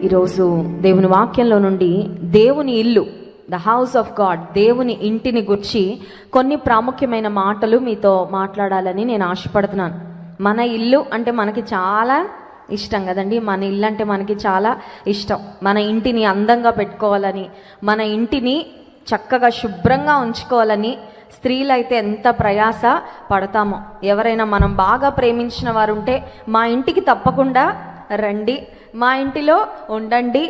ఈరోజు దేవుని వాక్యంలో నుండి దేవుని ఇల్లు, ద హౌస్ ఆఫ్ గాడ్, దేవుని ఇంటిని గురించి కొన్ని ప్రాముఖ్యమైన మాటలు మీతో మాట్లాడాలని నేను ఆశపడుతున్నాను. మన ఇల్లు అంటే మనకి చాలా ఇష్టం కదండి. మన ఇల్లు అంటే మనకి చాలా ఇష్టం. మన ఇంటిని అందంగా పెట్టుకోవాలని, మన ఇంటిని చక్కగా శుభ్రంగా ఉంచుకోవాలని స్త్రీలైతే ఎంత ప్రయాస పడతామో. ఎవరైనా మనం బాగా ప్రేమించిన వారు ఉంటే మా ఇంటికి తప్పకుండా రండి, మా ఇంటిలో ఉండండి,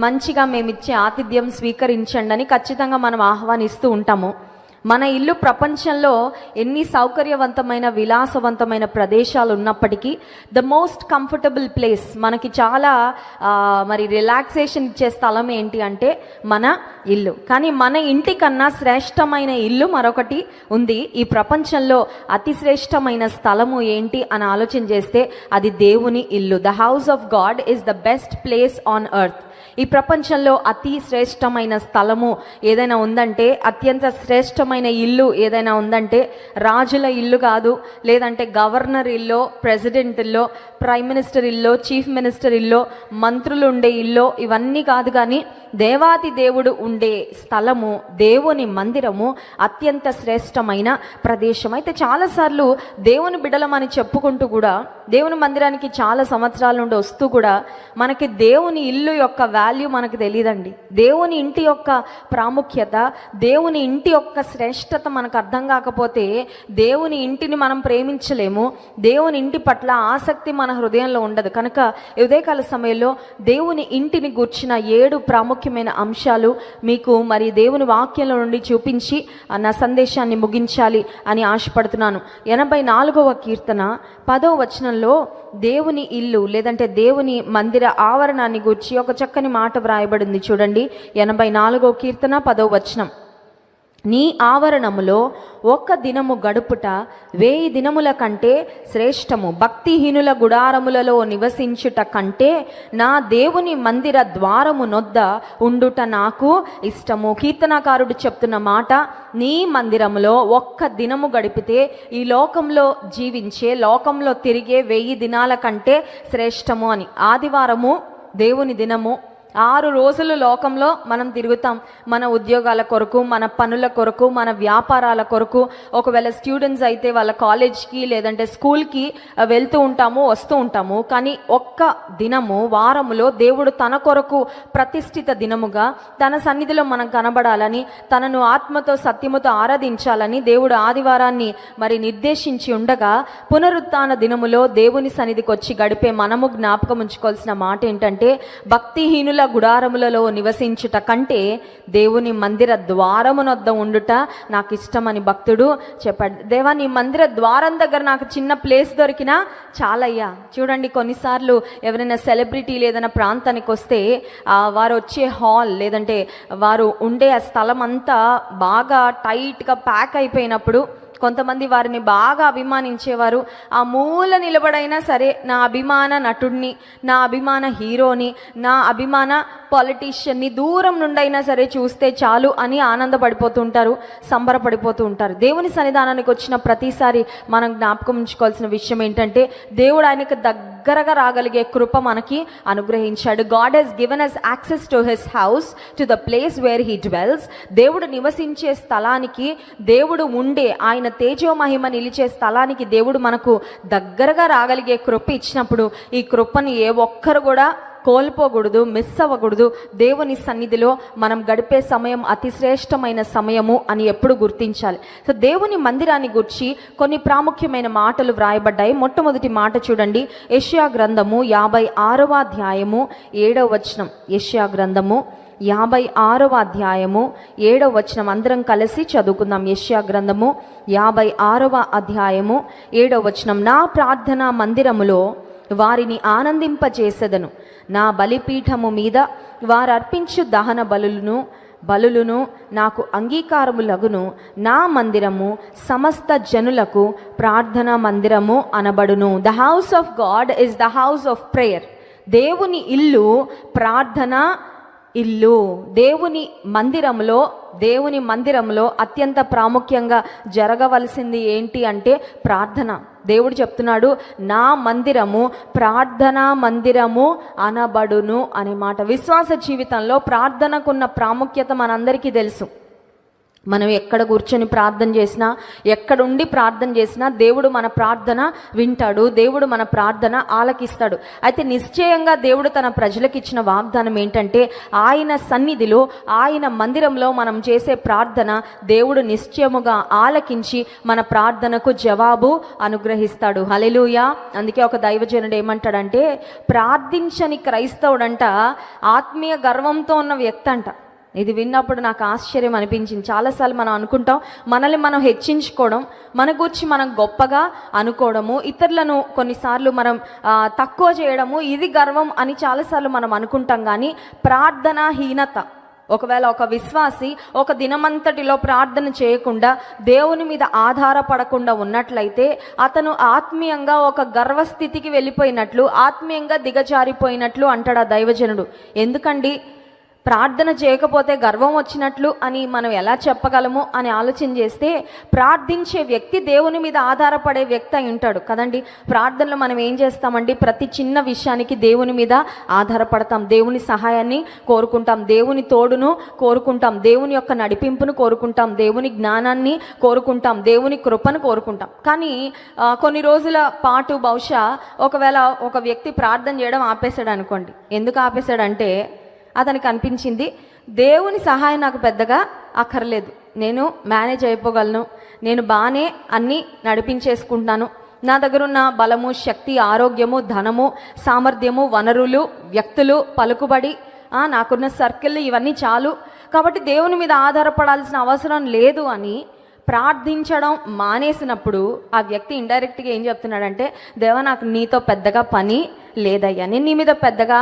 మంచిగా మేమిచ్చే ఆతిథ్యం స్వీకరించండి అని ఖచ్చితంగా మనం ఆహ్వానిస్తూ ఉంటాము. మన ఇల్లు ప్రపంచంలో ఎన్ని సౌకర్యవంతమైన విలాసవంతమైన ప్రదేశాలు ఉన్నప్పటికీ ద మోస్ట్ కంఫర్టబుల్ ప్లేస్, మనకి చాలా రిలాక్సేషన్ ఇచ్చే స్థలం ఏంటి అంటే మన ఇల్లు. కానీ మన ఇంటి కన్నా శ్రేష్టమైన ఇల్లు మరొకటి ఉంది. ఈ ప్రపంచంలో అతి శ్రేష్టమైన స్థలము ఏంటి అని ఆలోచన చేస్తే అది దేవుని ఇల్లు. The house of God is the best place on earth. ఈ ప్రపంచంలో అతి శ్రేష్టమైన స్థలము ఏదైనా ఉందంటే, అత్యంత శ్రేష్టమైన ఇల్లు ఏదైనా ఉందంటే రాజుల ఇల్లు కాదు, లేదంటే గవర్నర్ ఇల్లు, ప్రెసిడెంట్ ఇల్లు, ప్రైమ్ మినిస్టర్ ఇల్లు, చీఫ్ మినిస్టర్ ఇల్లు, మంత్రులు ఉండే ఇల్లు, ఇవన్నీ కాదు. కానీ దేవాది దేవుడు ఉండే స్థలము, దేవుని మందిరము అత్యంత శ్రేష్టమైన ప్రదేశం. అయితే చాలాసార్లు దేవుని బిడ్డలమని చెప్పుకుంటూ కూడా దేవుని మందిరానికి చాలా సంవత్సరాల నుండి వస్తూ కూడా మనకి దేవుని ఇల్లు యొక్క వాల్యూ మనకు తెలియదండి. దేవుని ఇంటి యొక్క ప్రాముఖ్యత, దేవుని ఇంటి యొక్క శ్రేష్టత మనకు అర్థం కాకపోతే దేవుని ఇంటిని మనం ప్రేమించలేము. దేవుని ఇంటి పట్ల ఆసక్తి మన హృదయంలో ఉండదు. కనుక ఉదయకాల సమయంలో దేవుని ఇంటిని గూర్చిన 7 ప్రాముఖ్యమైన అంశాలు మీకు దేవుని వాక్యంలో నుండి చూపించి నా సందేశాన్ని ముగించాలి అని ఆశపడుతున్నాను. 84వ కీర్తన 10వ వచనంలో దేవుని ఇల్లు లేదంటే దేవుని మందిర ఆవరణాన్ని గూర్చి ఒక చక్కని మాట వ్రాయబడింది. చూడండి, 84వ కీర్తన 10వ వచనం. నీ ఆవరణములో 1 దినము గడుపుట 1000 దినముల కంటే శ్రేష్టము. భక్తిహీనుల గుడారములలో నివసించుట కంటే నా దేవుని మందిర ద్వారము నొద్ద ఉండుట నాకు ఇష్టము. కీర్తనకారుడు చెప్తున్న మాట, నీ మందిరములో 1 దినము గడిపితే ఈ లోకంలో జీవించే, లోకంలో తిరిగే 1000 దినాల కంటే శ్రేష్టము అని. ఆదివారము దేవుని దినము. 6 రోజులు లోకంలో మనం తిరుగుతాం. మన ఉద్యోగాల కొరకు, మన పనుల కొరకు, మన వ్యాపారాల కొరకు. ఒకవేళ స్టూడెంట్స్ అయితే వాళ్ళ కాలేజ్కి లేదంటే స్కూల్కి వెళ్తూ ఉంటాము, వస్తూ ఉంటాము. కానీ 1 దినము వారములో దేవుడు తన కొరకు ప్రతిష్ఠిత దినముగా తన సన్నిధిలో మనం కనబడాలని, తనను ఆత్మతో సత్యముతో ఆరాధించాలని దేవుడు ఆదివారాన్ని నిర్దేశించి ఉండగా, పునరుత్థాన దినములో దేవుని సన్నిధికి వచ్చి గడిపే మనము జ్ఞాపకం ఉంచుకోవాల్సిన మాట ఏంటంటే, భక్తిహీనుల గుడారములలో నివసించుట కంటే దేవుని మందిర ద్వారమునొద్ద ఉండుట నాకు ఇష్టమని భక్తుడు చెప్పాడు. దేవా, నీ మందిర ద్వారం దగ్గర నాకు చిన్న ప్లేస్ దొరికినా చాలయ్యా. చూడండి, కొన్నిసార్లు ఎవరైనా సెలబ్రిటీలు ఏదైనా ప్రాంతానికి వస్తే వారు వచ్చే హాల్ లేదంటే వారు ఉండే ఆ స్థలం అంతా బాగా టైట్గా ప్యాక్ అయిపోయినప్పుడు కొంతమంది వారిని బాగా అభిమానించేవారు ఆ మూల నిలబడైనా సరే నా అభిమాన నటుడిని, నా అభిమాన హీరోని, నా అభిమాన పొలిటీషియన్ని దూరం నుండైనా సరే చూస్తే చాలు అని ఆనందపడిపోతూ ఉంటారు, సంబరపడిపోతూ ఉంటారు. దేవుని సన్నిధానానికి వచ్చిన ప్రతిసారి మనం జ్ఞాపకం ఉంచుకోవాల్సిన విషయం ఏంటంటే, దేవుడు ఆయనకు దగ్గరగా రాగలిగే కృప మనకి అనుగ్రహించాడు. God has given us access to his house, to the place where he dwells. దేవుడు నివసించే స్థలానికి, దేవుడు ఉండే ఆయన తేజో మహిమ నిలిచే స్థలానికి దేవుడు మనకు దగ్గరగా రాగలిగే కృప ఇచ్చినప్పుడు ఈ కృపని ఏ ఒక్కరు కూడా కోల్పోకూడదు, మిస్ అవ్వకూడదు. దేవుని సన్నిధిలో మనం గడిపే సమయం అతి శ్రేష్టమైన సమయము అని ఎప్పుడు గుర్తించాలి. సో దేవుని మందిరాన్ని గురించి కొన్ని ప్రాముఖ్యమైన మాటలు వ్రాయబడ్డాయి. మొట్టమొదటి మాట చూడండి, యెషయా గ్రంథము 56వ అధ్యాయము 7వ వచనం. యెషయా గ్రంథము 56వ అధ్యాయము 7వ వచనం అందరం కలిసి చదువుకుందాం. యెషయా గ్రంథము 56వ అధ్యాయము 7వ వచనం. నా ప్రార్థనా మందిరములో వారిని ఆనందింపచేసెదను, నా బలిపీఠము మీద వారు అర్పించు దహన బలులను నాకు అంగీకారములగును. నా మందిరము సమస్త జనులకు ప్రార్థనా మందిరము అనబడును. The house of God is the house of prayer. దేవుని ఇల్లు ప్రార్థన ఇల్లు. దేవుని మందిరంలో అత్యంత ప్రాముఖ్యంగా జరగవలసింది ఏంటి అంటే ప్రార్థన. దేవుడు చెప్తున్నాడు, నా మందిరము ప్రార్థనా మందిరము అనబడును అనే మాట. విశ్వాస జీవితంలో ప్రార్థనకున్న ప్రాముఖ్యత మనందరికీ తెలుసు. మనం ఎక్కడ కూర్చొని ప్రార్థన చేసినా, ఎక్కడుండి ప్రార్థన చేసినా దేవుడు మన ప్రార్థన వింటాడు, దేవుడు మన ప్రార్థన ఆలకిస్తాడు. అయితే నిశ్చయంగా దేవుడు తన ప్రజలకు ఇచ్చిన వాగ్దానం ఏంటంటే, ఆయన సన్నిధిలో, ఆయన మందిరంలో మనం చేసే ప్రార్థన దేవుడు నిశ్చయముగా ఆలకించి మన ప్రార్థనకు జవాబు అనుగ్రహిస్తాడు. హల్లెలూయా. అందుకే ఒక దైవజనుడు ఏమంటాడంటే, ప్రార్థించని క్రైస్తవుడంట ఆత్మీయ గర్వంతో ఉన్న వ్యక్తి అంట. ఇది విన్నప్పుడు నాకు ఆశ్చర్యం అనిపించింది. చాలాసార్లు మనం అనుకుంటాం, మనల్ని మనం హెచ్చించుకోవడం, మన గురించి మనం గొప్పగా అనుకోవడము, ఇతరులను కొన్నిసార్లు మనం తక్కువ చేయడము, ఇది గర్వం అని చాలాసార్లు మనం అనుకుంటాం. కానీ ప్రార్థనాహీనత, ఒకవేళ ఒక విశ్వాసి ఒక దినమంతటిలో ప్రార్థన చేయకుండా దేవుని మీద ఆధారపడకుండా ఉన్నట్లయితే అతను ఆత్మీయంగా ఒక గర్వస్థితికి వెళ్ళిపోయినట్లు, ఆత్మీయంగా దిగజారిపోయినట్లు అంటాడు ఆ దైవజనుడు. ఎందుకండి ప్రార్థన చేయకపోతే గర్వం వచ్చినట్లు అని మనం ఎలా చెప్పగలము అని ఆలోచన చేస్తే, ప్రార్థించే వ్యక్తి దేవుని మీద ఆధారపడే వ్యక్తి అయి ఉంటాడు కదండి. ప్రార్థనలో మనం ఏం చేస్తామండి, ప్రతి చిన్న విషయానికి దేవుని మీద ఆధారపడతాం, దేవుని సహాయాన్ని కోరుకుంటాం, దేవుని తోడును కోరుకుంటాం, దేవుని యొక్క నడిపింపును కోరుకుంటాం, దేవుని జ్ఞానాన్ని కోరుకుంటాం, దేవుని కృపను కోరుకుంటాం. కానీ కొన్ని రోజుల పాటు బహుశా ఒకవేళ ఒక వ్యక్తి ప్రార్థన చేయడం ఆపేశాడు అనుకోండి. ఎందుకు ఆపేశాడంటే, అతనికి అనిపించింది, దేవుని సహాయం నాకు పెద్దగా అక్కర్లేదు, నేను మేనేజ్ అయిపోగలను, నేను బాగానే అన్నీ నడిపించేసుకుంటున్నాను, నా దగ్గర ఉన్న బలము, శక్తి, ఆరోగ్యము, ధనము, సామర్థ్యము, వనరులు, వ్యక్తులు, పలుకుబడి, నాకున్న సర్కిల్ ఇవన్నీ చాలు, కాబట్టి దేవుని మీద ఆధారపడాల్సిన అవసరం లేదు అని ప్రార్థించడం మానేసినప్పుడు ఆ వ్యక్తి ఇండైరెక్ట్గా ఏం చెప్తున్నాడంటే, దేవా నాకు నీతో పెద్దగా పని లేదయ్యా, నేను నీ మీద పెద్దగా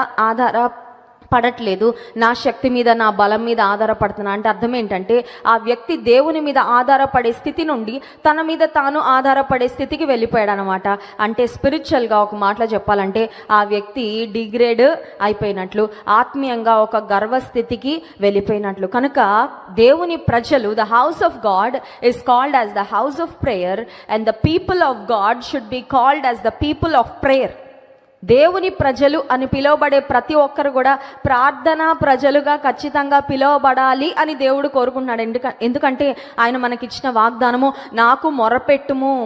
పడట్లేదు, నా శక్తి మీద, నా బలం మీద ఆధారపడుతున్నా. అంటే అర్థం ఏంటంటే, ఆ వ్యక్తి దేవుని మీద ఆధారపడే స్థితి నుండి తన మీద తాను ఆధారపడే స్థితికి వెళ్ళిపోయాడు అనమాట. అంటే స్పిరిచువల్గా ఒక మాటలో చెప్పాలంటే ఆ వ్యక్తి డిగ్రేడ్ అయిపోయినట్లు, ఆత్మీయంగా ఒక గర్వస్థితికి వెళ్ళిపోయినట్లు. కనుక దేవుని ప్రజలు, the house of God is called as the house of prayer and the people of God should be called as the people of prayer. దేవుని ప్రజలు అని పిలువబడే ప్రతి ఒక్కరు కూడా ప్రార్థనా ప్రజలుగా ఖచ్చితంగా పిలువబడాలి అని దేవుడు కోరుకుంటున్నాడు. ఎందుకంటే ఆయన మనకిచ్చిన వాగ్దానము, నాకు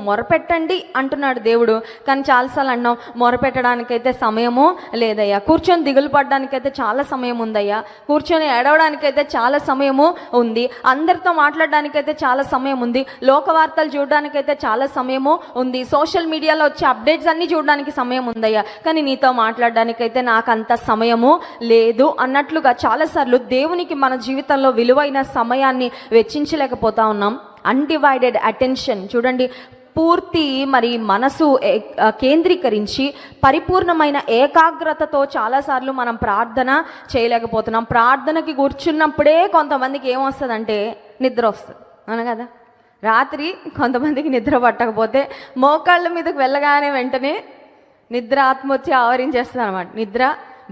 మొరపెట్టండి అంటున్నాడు దేవుడు. కానీ చాలాసార్లు అన్నాం, మొరపెట్టడానికైతే సమయము లేదయ్యా, కూర్చొని దిగులు పడడానికైతే చాలా సమయం ఉందయ్యా, కూర్చొని ఏడవడానికైతే చాలా సమయము ఉంది, అందరితో మాట్లాడడానికైతే చాలా సమయం ఉంది, లోకవార్తలు చూడడానికైతే చాలా సమయము ఉంది, సోషల్ మీడియాలో వచ్చే అప్డేట్స్ అన్నీ చూడడానికి సమయం ఉందయ్యా, కానీ నీతో మాట్లాడడానికైతే నాకు అంత సమయము లేదు అన్నట్లుగా చాలాసార్లు దేవునికి మన జీవితంలో విలువైన సమయాన్ని వెచ్చించలేకపోతా ఉన్నాం. అన్డివైడెడ్ అటెన్షన్ చూడండి, పూర్తి మనసు కేంద్రీకరించి పరిపూర్ణమైన ఏకాగ్రతతో చాలాసార్లు మనం ప్రార్థన చేయలేకపోతున్నాం. ప్రార్థనకి కూర్చున్నప్పుడే కొంతమందికి ఏమొస్తుందంటే నిద్ర వస్తుంది, అవును కదా. రాత్రి కొంతమందికి నిద్ర పట్టకపోతే మోకాళ్ళ మీదకి వెళ్ళగానే వెంటనే నిద్ర ఆత్మ వచ్చి ఆవరించేస్తుంది అనమాట. నిద్ర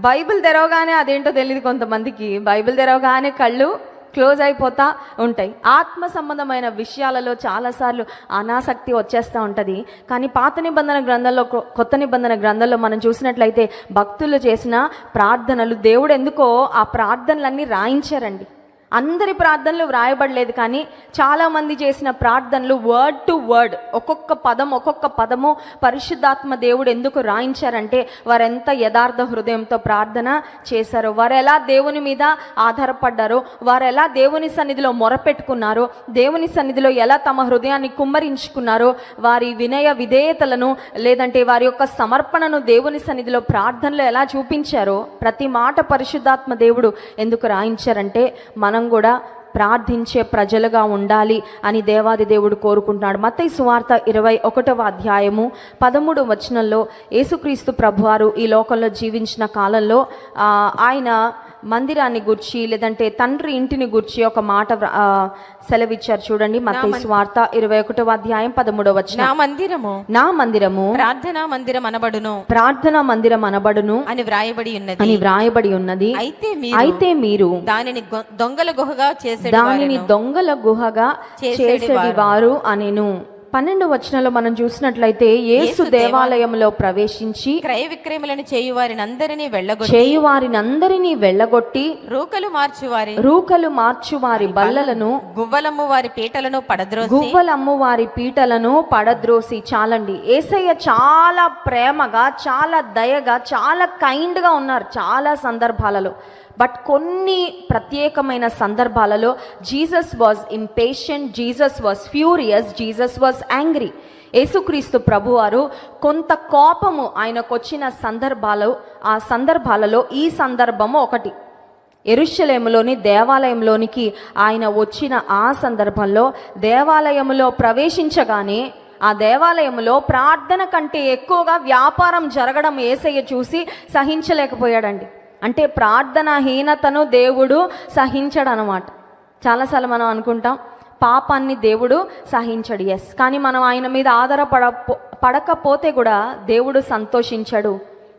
బైబిల్ తెరవగానే అదేంటో తెలియదు కొంతమందికి, బైబిల్ తెరవగానే కళ్ళు క్లోజ్ అయిపోతూ ఉంటాయి. ఆత్మ సంబంధమైన విషయాలలో చాలాసార్లు అనాసక్తి వచ్చేస్తూ ఉంటుంది. కానీ పాత నిబంధన గ్రంథంలో, కొత్త నిబంధన గ్రంథంలో మనం చూసినట్లయితే భక్తులు చేసిన ప్రార్థనలు దేవుడు ఎందుకో ఆ ప్రార్థనలన్నీ రాయించారండి. అందరి ప్రార్థనలు వ్రాయబడలేదు, కానీ చాలామంది చేసిన ప్రార్థనలు వర్డ్ టు వర్డ్, ఒక్కొక్క పదము పరిశుద్ధాత్మ దేవుడు ఎందుకు రాయించారంటే వారెంత యథార్థ హృదయంతో ప్రార్థన చేశారో, వారు ఎలా దేవుని మీద ఆధారపడ్డారో, వారు ఎలా దేవుని సన్నిధిలో మొరపెట్టుకున్నారో, దేవుని సన్నిధిలో ఎలా తమ హృదయాన్ని కుమ్మరించుకున్నారో, వారి వినయ విధేయతలను లేదంటే వారి యొక్క సమర్పణను దేవుని సన్నిధిలో ప్రార్థనలో ఎలా చూపించారో ప్రతి మాట పరిశుద్ధాత్మ దేవుడు ఎందుకు రాయించారంటే మనం కూడా ప్రార్థించే ప్రజలుగా ఉండాలి అని దేవాది దేవుడు కోరుకుంటున్నాడు. మత్తయి సువార్త 21వ అధ్యాయము 13వ వచనంలో యేసుక్రీస్తు ప్రభువారు ఈ లోకంలో జీవించిన కాలంలో ఆయన మందిరాన్ని గుర్చి లేదంటే తండ్రి ఇంటిని గుర్చి ఒక మాట సెలవిచ్చారు చూడండి. మత్తయి సువార్త 21వ అధ్యాయం 13వ వచనం. నా మందిరము ప్రార్థనా మందిరం అనబడును, ప్రార్థనా మందిరం అనబడును అని వ్రాయబడి ఉన్నది. అయితే మీరు దానిని దొంగల గుహగా చేసేది వారు అనెను. 12వ వచనంలో మనం చూసినట్లయితే యేసు దేవాలయంలో ప్రవేశించి క్రయ విక్రయములను చేయువారినందరినీ వెళ్ళగొట్టి రూకలు మార్చువారి బల్లలను గువ్వలమ్ము వారి పీటలను పడద్రోసి. చాలండి, యేసయ్య చాలా ప్రేమగా, చాలా దయగా, చాలా కైండ్ గా ఉన్నారు చాలా సందర్భాలలో. బట్ కొన్ని ప్రత్యేకమైన సందర్భాలలో Jesus was impatient, Jesus was furious, Jesus was angry. యేసుక్రీస్తు ప్రభువారు కొంత కోపము ఆయనకు వచ్చిన ఆ సందర్భాలలో ఈ సందర్భము ఒకటి. యెరూషలేములోని దేవాలయంలోనికి ఆయన వచ్చిన ఆ సందర్భంలో దేవాలయములో ప్రవేశించగానే ఆ దేవాలయంలో ప్రార్థన కంటే ఎక్కువగా వ్యాపారం జరగడం యేసయ్య చూసి సహించలేకపోయాడండి. అంటే ప్రార్థనాహీనతను దేవుడు సహించడు అన్నమాట. చాలాసార్లు మనం అనుకుంటాం పాపాన్ని దేవుడు సహించడు, ఎస్, కానీ మనం ఆయన మీద పడకపోతే కూడా దేవుడు సంతోషించడు.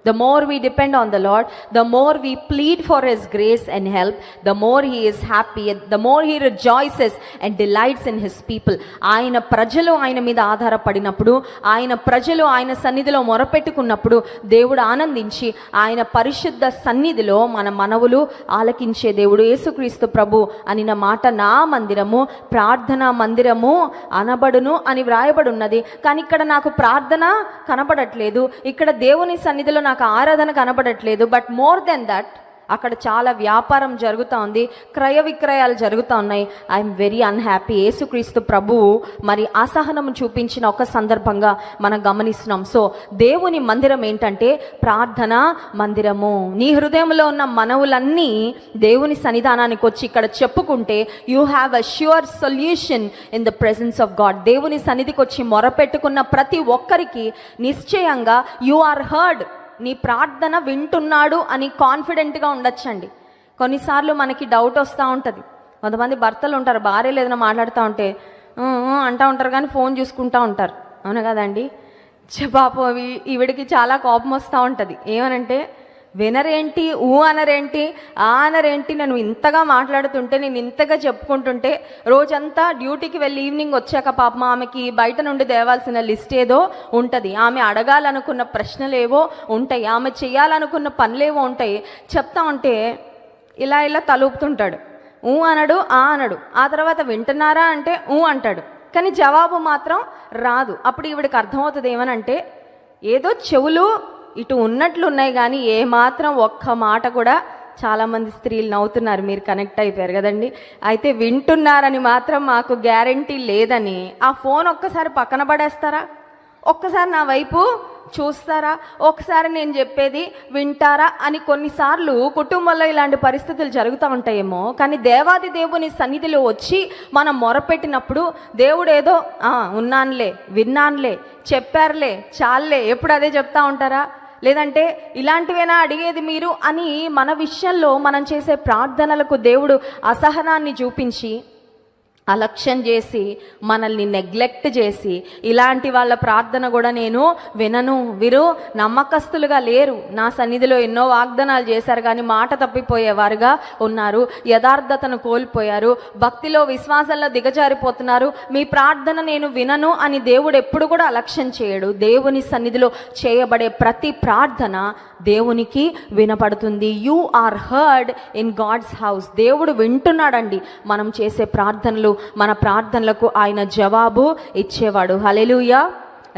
The more we depend on the Lord, the more we plead for His grace and help, the more He is happy, the more He rejoices and delights in His people. ఆయన ప్రజలు ఆయన మీద ఆధారపడినప్పుడు, ఆయన ప్రజలు ఆయన సన్నిధిలో మొరపెట్టుకున్నప్పుడు దేవుడు ఆనందించి ఆయన పరిశుద్ధ సన్నిధిలో మన మనవులు ఆలకించే దేవుడు. యేసుక్రీస్తు ప్రభు అనిన మాట నా మందిరము ప్రార్థనా మందిరము అనబడును అని వ్రాయబడి ఉన్నది. కానీ ఇక్కడ నాకు ప్రార్థన కనబడట్లేదు, ఇక్కడ దేవుని సన్నిధిలో నాకు ఆరాధన కనబడట్లేదు. బట్ మోర్ దెన్ దట్ అక్కడ చాలా వ్యాపారం జరుగుతూ ఉంది, క్రయ విక్రయాలు జరుగుతూ ఉన్నాయి. I'm very unhappy. యేసుక్రీస్తు ప్రభువు మరి అసహనం చూపించిన ఒక సందర్భంగా మనం గమనిస్తున్నాం. సో దేవుని మందిరం ఏంటంటే ప్రార్థనా మందిరము. నీ హృదయంలో ఉన్న మనవులన్నీ దేవుని సన్నిధానానికి వచ్చి ఇక్కడ చెప్పుకుంటే you have a sure solution in the presence of God. దేవుని సన్నిధికి వచ్చి మొరపెట్టుకున్న ప్రతి ఒక్కరికి నిశ్చయంగా యు ఆర్ హర్డ్, నీ ప్రార్థన వింటున్నాడు అని కాన్ఫిడెంట్గా ఉండొచ్చండి. కొన్నిసార్లు మనకి డౌట్ వస్తూ ఉంటుంది. కొంతమంది భర్తలు ఉంటారు, భార్యలు ఏదైనా మాట్లాడుతూ ఉంటే అంటూ ఉంటారు కానీ ఫోన్ చూసుకుంటూ ఉంటారు, అవును కదండి. పాపం ఈవిడికి చాలా కోపం వస్తూ ఉంటుంది. ఏమనంటే వినరేంటి, అనరేంటి, అనరేంటి, నేను ఇంతగా మాట్లాడుతుంటే, నేను ఇంతగా చెప్పుకుంటుంటే, రోజంతా డ్యూటీకి వెళ్ళి ఈవినింగ్ వచ్చాక పాపం ఆమెకి బయట నుండి తేవాల్సిన లిస్ట్ ఏదో ఉంటుంది, ఆమె అడగాలనుకున్న ప్రశ్నలు ఏవో ఉంటాయి, ఆమె చేయాలనుకున్న పనులేవో ఉంటాయి. చెప్తా ఉంటే ఇలా తలుపుతుంటాడు, అనడు, అనడు. ఆ తర్వాత వింటున్నారా అంటే అంటాడు, కానీ జవాబు మాత్రం రాదు. అప్పుడు ఈవిడికి అర్థమవుతుంది ఏమనంటే ఏదో చెవులు ఇటు ఉన్నట్లున్నాయి కానీ ఏమాత్రం ఒక్క మాట కూడా, చాలామంది స్త్రీలు నవ్వుతున్నారు, మీరు కనెక్ట్ అయిపోయారు కదండి. అయితే వింటున్నారని మాత్రం మాకు గ్యారంటీ లేదని ఆ ఫోన్ ఒక్కసారి పక్కన పడేస్తారా, ఒక్కసారి నా వైపు చూస్తారా, ఒకసారి నేను చెప్పేది వింటారా అని కొన్నిసార్లు కుటుంబంలో ఇలాంటి పరిస్థితులు జరుగుతూ ఉంటాయేమో. కానీ దేవాది దేవుని సన్నిధిలో వచ్చి మనం మొరపెట్టినప్పుడు దేవుడు ఏదో ఉన్నానులే, విన్నానులే, చెప్పారులే, చాలులే, ఎప్పుడు అదే చెప్తా ఉంటారా, లేదంటే ఇలాంటివేనా అడిగేది మీరు అని మన విషయంలో మనం చేసే ప్రార్థనలకు దేవుడు అసహనాన్ని చూపించి అలక్ష్యం చేసి మనల్ని నెగ్లెక్ట్ చేసి ఇలాంటి వాళ్ళ ప్రార్థన కూడా నేను వినను, వీరు నమ్మకస్తులుగా లేరు, నా సన్నిధిలో ఎన్నో వాగ్దానాలు చేశారు కానీ మాట తప్పిపోయేవారుగా ఉన్నారు, యథార్థతను కోల్పోయారు, భక్తిలో విశ్వాసంలో దిగజారిపోతున్నారు, మీ ప్రార్థన నేను వినను అని దేవుడు ఎప్పుడు కూడా అలక్ష్యం చేయడు. దేవుని సన్నిధిలో చేయబడే ప్రతి ప్రార్థన దేవునికి వినపడుతుంది. You are heard in God's house. దేవుడు వింటున్నాడండి మనం చేసే ప్రార్థనలు, మన ప్రార్థనలకు ఆయన జవాబు ఇచ్చేవాడు. హల్లెలూయా.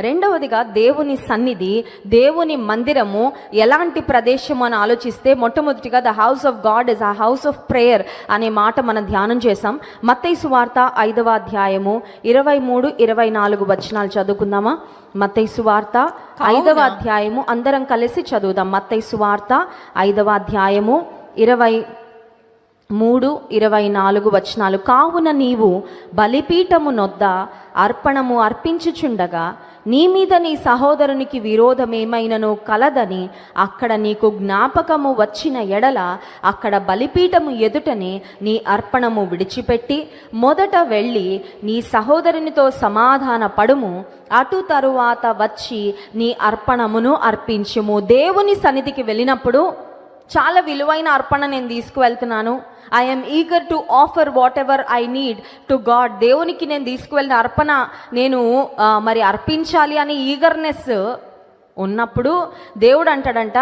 రెండవదిగా దేవుని సన్నిధి, దేవుని మందిరము ఎలాంటి ప్రదేశం అని ఆలోచిస్తే మొట్టమొదటిగా the house of God is a house of prayer అనే మాట మనం ధ్యానం చేసాం. మత్తయి సువార్త 5వ అధ్యాయము 23-24 వచనాలు చదువుకుందామా? మత్తయి సువార్త 5వ అధ్యాయము అందరం కలిసి చదువుదాం. మత్తయి సువార్త 5వ అధ్యాయము 3:24 కావున నీవు బలిపీఠము నొద్ద అర్పణము అర్పించుచుండగా నీ మీద నీ సహోదరునికి విరోధమేమైనను కలదని అక్కడ నీకు జ్ఞాపకము వచ్చిన ఎడల అక్కడ బలిపీఠము ఎదుటనే నీ అర్పణము విడిచిపెట్టి మొదట వెళ్ళి నీ సహోదరునితో సమాధాన పడుము, అటు తరువాత వచ్చి నీ అర్పణమును అర్పించుము. దేవుని సన్నిధికి వెళ్ళినప్పుడు చాలా విలువైన అర్పణ నేను తీసుకువెళ్తున్నాను. I'm eager to offer whatever I need to God. దేవునికి నేను తీసుకువెళ్ళిన అర్పణ నేను మరి అర్పించాలి అని ఈగర్నెస్ ఉన్నప్పుడు దేవుడు అంటాడంట,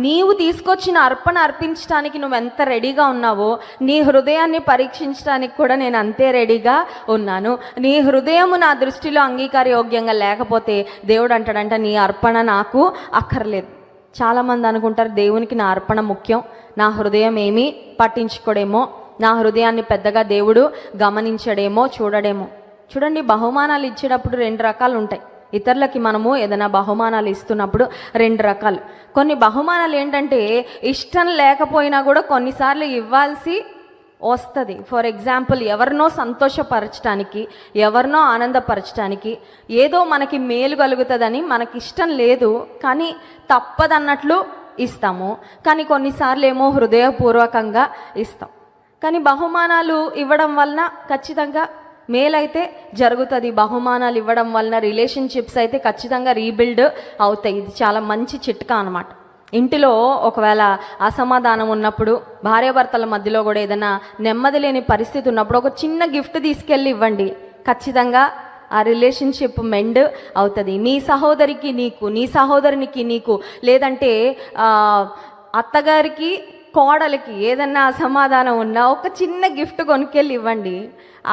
నీవు తీసుకొచ్చిన అర్పణ అర్పించడానికి నువ్వు ఎంత రెడీగా ఉన్నావో నీ హృదయాన్ని పరీక్షించడానికి కూడా నేను అంతే రెడీగా ఉన్నాను. నీ హృదయము నా దృష్టిలో అంగీకారయోగ్యంగా లేకపోతే దేవుడు అంటాడంట, నీ అర్పణ నాకు అక్కర్లేదు. చాలామంది అనుకుంటారు దేవునికి నా అర్పణ ముఖ్యం, నా హృదయం ఏమీ పట్టించుకోడేమో, నా హృదయాన్ని పెద్దగా దేవుడు గమనించడేమో, చూడడేమో. చూడండి, బహుమానాలు ఇచ్చేటప్పుడు 2 రకాలు ఉంటాయి. ఇతరులకి మనము ఏదైనా బహుమానాలు ఇస్తున్నప్పుడు 2 రకాలు. కొన్ని బహుమానాలు ఏంటంటే ఇష్టం లేకపోయినా కూడా కొన్నిసార్లు ఇవ్వాల్సి వస్తుంది. ఫర్ ఎగ్జాంపుల్, ఎవరినో సంతోషపరచడానికి, ఎవరినో ఆనందపరచడానికి, ఏదో మనకి మేలు కలుగుతుందని మనకి ఇష్టం లేదు కానీ తప్పదన్నట్లు ఇస్తాము. కానీ కొన్నిసార్లు ఏమో హృదయపూర్వకంగా ఇస్తాం. కానీ బహుమానాలు ఇవ్వడం వలన ఖచ్చితంగా మేలైతే జరుగుతుంది. బహుమానాలు ఇవ్వడం వలన రిలేషన్షిప్స్ అయితే ఖచ్చితంగా రీబిల్డ్ అవుతాయి. ఇది చాలా మంచి చిట్కా అన్నమాట. ఇంటిలో ఒకవేళ అసమాధానం ఉన్నప్పుడు, భార్యాభర్తల మధ్యలో కూడా ఏదైనా నెమ్మది లేని పరిస్థితి ఉన్నప్పుడు ఒక చిన్న గిఫ్ట్ తీసుకెళ్ళి ఇవ్వండి. ఖచ్చితంగా ఆ రిలేషన్షిప్ మెండ్ అవుతుంది. మీ సహోదరికి నీకు, నీ సహోదరునికి నీకు, లేదంటే అత్తగారికి కోడలికి ఏదన్నా అసమాధానం ఉన్నా ఒక చిన్న గిఫ్ట్ కొనుక్కెళ్ళి ఇవ్వండి.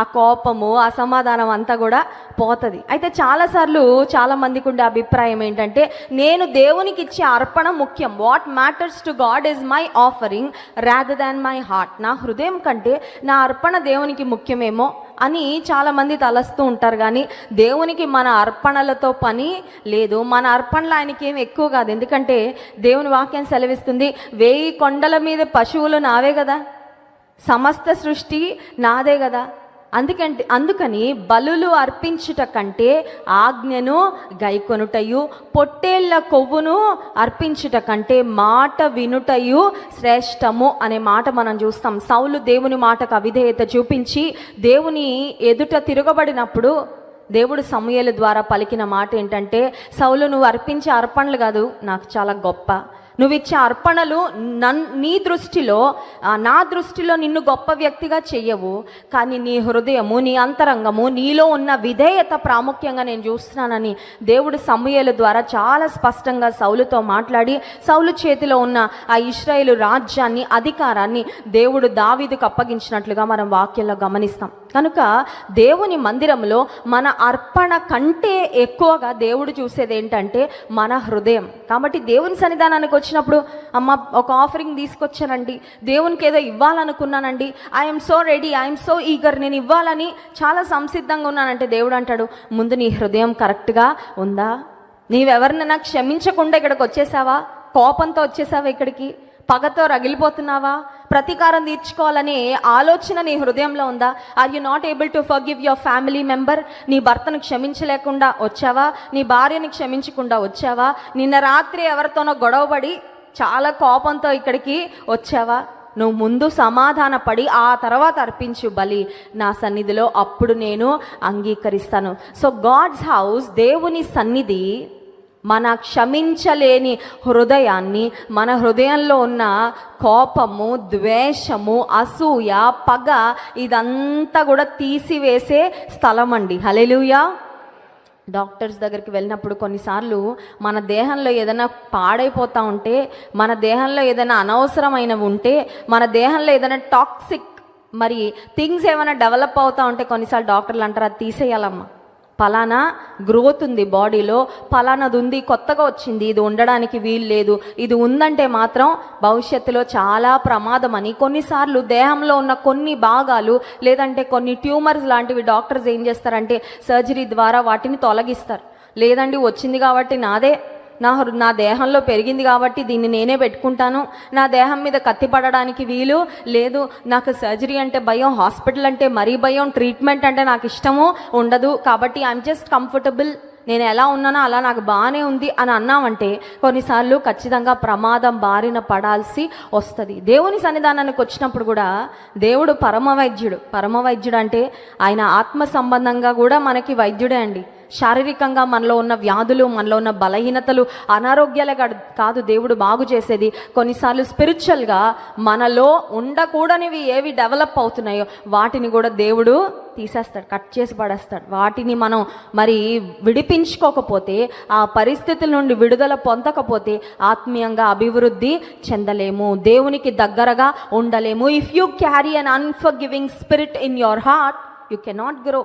ఆ కోపము, అసమాధానం అంతా కూడా పోతుంది. అయితే చాలాసార్లు చాలామందికి ఉండే అభిప్రాయం ఏంటంటే, నేను దేవునికి ఇచ్చే అర్పణ ముఖ్యం. What matters to God is my offering rather than my heart. నా హృదయం కంటే నా అర్పణ దేవునికి ముఖ్యమేమో అని చాలామంది తలస్తూ ఉంటారు. కానీ దేవునికి మన అర్పణలతో పని లేదు. మన అర్పణలు ఆయనకి ఏమి ఎక్కువ కాదు. ఎందుకంటే దేవుని వాక్యం సెలవిస్తుంది, 1000 కొండల మీద పశువులు నావే కదా, సమస్త సృష్టి నాదే కదా. అందుకని బలులు అర్పించుట కంటే ఆజ్ఞను గైకొనుటయు, పొట్టేళ్ల కొవ్వును అర్పించుట కంటే మాట వినుటయు శ్రేష్టము అనే మాట మనం చూస్తాం. సౌలు దేవుని మాటకు అవిధేయత చూపించి దేవుని ఎదుట తిరగబడినప్పుడు దేవుడు సమూయేలు ద్వారా పలికిన మాట ఏంటంటే, సౌలు, నువ్వు అర్పించే అర్పణలు కాదు నాకు చాలా గొప్ప, నువ్వు ఇచ్చే అర్పణలు నీ దృష్టిలో, నా దృష్టిలో నిన్ను గొప్ప వ్యక్తిగా చెయ్యవు, కానీ నీ హృదయము, నీ అంతరంగము, నీలో ఉన్న విధేయత ప్రాముఖ్యంగా నేను చూస్తున్నానని దేవుడు సమూయేలు ద్వారా చాలా స్పష్టంగా సౌలుతో మాట్లాడి, సౌలు చేతిలో ఉన్న ఆ ఇశ్రాయేలు రాజ్యాన్ని, అధికారాన్ని దేవుడు దావీదుకు అప్పగించినట్లుగా మనం వాక్యంలో గమనిస్తాం. కనుక దేవుని మందిరంలో మన అర్పణ కంటే ఎక్కువగా దేవుడు చూసేది ఏంటంటే మన హృదయం. కాబట్టి దేవుని సన్నిధానానికి వచ్చినప్పుడు, అమ్మ ఒక ఆఫరింగ్ తీసుకొచ్చానండి, దేవునికి ఏదో ఇవ్వాలనుకున్నానండి, I'm so ready, I'm so eager, నేను ఇవ్వాలని చాలా సంసిద్ధంగా ఉన్నానంటే దేవుడు అంటాడు, ముందు నీ హృదయం కరెక్ట్గా ఉందా? నీవెవరినైనా క్షమించకుండా ఇక్కడికి వచ్చేసావా? కోపంతో వచ్చేసావా? ఇక్కడికి పగతో రగిలిపోతున్నావా? ప్రతీకారం తీర్చుకోవాలనే ఆలోచన నీ హృదయంలో ఉందా? Are you not able to forgive your family member? నీ భర్తను క్షమించలేకుండా వచ్చావా? నీ భార్యని క్షమించకుండా వచ్చావా? నిన్న రాత్రి ఎవరితోనో గొడవపడి చాలా కోపంతో ఇక్కడికి వచ్చావా? నువ్వు ముందు సమాధానపడి ఆ తర్వాత అర్పించు బలి నా సన్నిధిలో, అప్పుడు నేను అంగీకరిస్తాను. సో గాడ్స్ హౌస్, దేవుని సన్నిధి, మన క్షమించలేని హృదయాన్ని, మన హృదయంలో ఉన్న కోపము, ద్వేషము, అసూయ, పగ, ఇదంతా కూడా తీసివేసే స్థలం అండి. హల్లెలూయా. డాక్టర్స్ దగ్గరికి వెళ్ళినప్పుడు కొన్నిసార్లు మన దేహంలో ఏదైనా పాడైపోతూ ఉంటే, మన దేహంలో ఏదైనా అనవసరమైనవి ఉంటే, మన దేహంలో ఏదైనా టాక్సిక్ మరి థింగ్స్ ఏమైనా డెవలప్ అవుతూ ఉంటే కొన్నిసార్లు డాక్టర్లు అంటారు, అది తీసేయాలమ్మా, పలానా గ్రోత్ ఉంది బాడీలో, పలానాది ఉంది, కొత్తగా వచ్చింది, ఇది ఉండడానికి వీలు లేదు, ఇది ఉందంటే మాత్రం భవిష్యత్తులో చాలా ప్రమాదం అని. కొన్నిసార్లు దేహంలో ఉన్న కొన్ని భాగాలు లేదంటే కొన్ని ట్యూమర్స్ లాంటివి డాక్టర్స్ ఏం చేస్తారంటే సర్జరీ ద్వారా వాటిని తొలగిస్తారు. లేదండి వచ్చింది కాబట్టి నాదే, నా దేహంలో పెరిగింది కాబట్టి దీన్ని నేనే పెట్టుకుంటాను, నా దేహం మీద కత్తి పడడానికి వీలు లేదు, నాకు సర్జరీ అంటే భయం, హాస్పిటల్ అంటే మరీ భయం, ట్రీట్మెంట్ అంటే నాకు ఇష్టము ఉండదు, కాబట్టి ఐఎమ్ జస్ట్ కంఫర్టబుల్, నేను ఎలా ఉన్నానో అలా నాకు బాగానే ఉంది అని అన్నామంటే కొన్నిసార్లు ఖచ్చితంగా ప్రమాదం బారిన పడాల్సి వస్తుంది. దేవుని సన్నిధానానికి వచ్చినప్పుడు కూడా దేవుడు పరమ వైద్యుడు అంటే ఆయన ఆత్మ సంబంధంగా కూడా మనకి వైద్యుడే అండి. శారీరకంగా మనలో ఉన్న వ్యాధులు, మనలో ఉన్న బలహీనతలు, అనారోగ్యాలే కాదు దేవుడు బాగు చేసేది. కొన్నిసార్లు స్పిరిచువల్గా మనలో ఉండకూడనివి ఏవి డెవలప్ అవుతున్నాయో వాటిని కూడా దేవుడు తీసేస్తాడు, కట్ చేసి పడేస్తాడు. వాటిని మనం మరి విడిపించుకోకపోతే, ఆ పరిస్థితుల నుండి విడుదల పొందకపోతే ఆత్మీయంగా అభివృద్ధి చెందలేము, దేవునికి దగ్గరగా ఉండలేము. If you carry an unforgiving spirit in your heart you cannot grow.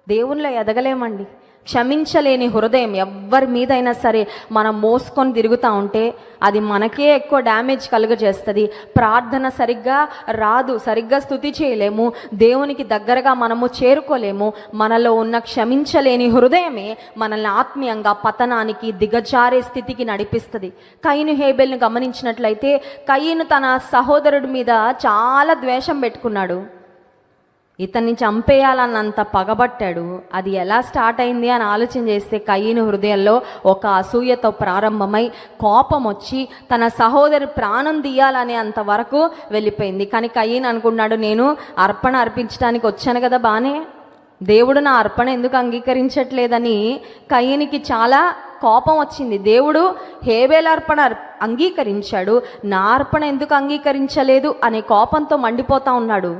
దేవునిలో ఎదగలేమండి. క్షమించలేని హృదయం ఎవరి మీదైనా సరే మనం మోసుకొని తిరుగుతూ ఉంటే అది మనకే ఎక్కువ డ్యామేజ్ కలుగజేస్తుంది. ప్రార్థన సరిగ్గా రాదు, సరిగ్గా స్తుతి చేయలేము, దేవునికి దగ్గరగా మనము చేరుకోలేము. మనలో ఉన్న క్షమించలేని హృదయమే మనల్ని ఆత్మీయంగా పతనానికి, దిగజారే స్థితికి నడిపిస్తుంది. కయీను హేబెల్ని గమనించినట్లయితే కయీను తన సహోదరుడి మీద చాలా ద్వేషం పెట్టుకున్నాడు, ఇతన్ని చంపేయాలన్నంత పగబట్టాడు. అది ఎలా స్టార్ట్ అయింది అని ఆలోచన చేస్తే కయీను హృదయంలో ఒక అసూయతో ప్రారంభమై కోపం వచ్చి తన సహోదరు ప్రాణం తీయాలనే అంతవరకు వెళ్ళిపోయింది. కానీ కయీను అనుకున్నాడు, నేను అర్పణ అర్పించడానికి వచ్చాను కదా, బానే, దేవుడు నా అర్పణ ఎందుకు అంగీకరించట్లేదని కయీనికి చాలా కోపం వచ్చింది. దేవుడు హేబేల్ అర్పణ అంగీకరించాడు, నా అర్పణ ఎందుకు అంగీకరించలేదు అనే కోపంతో మండిపోతా ఉన్నాడు.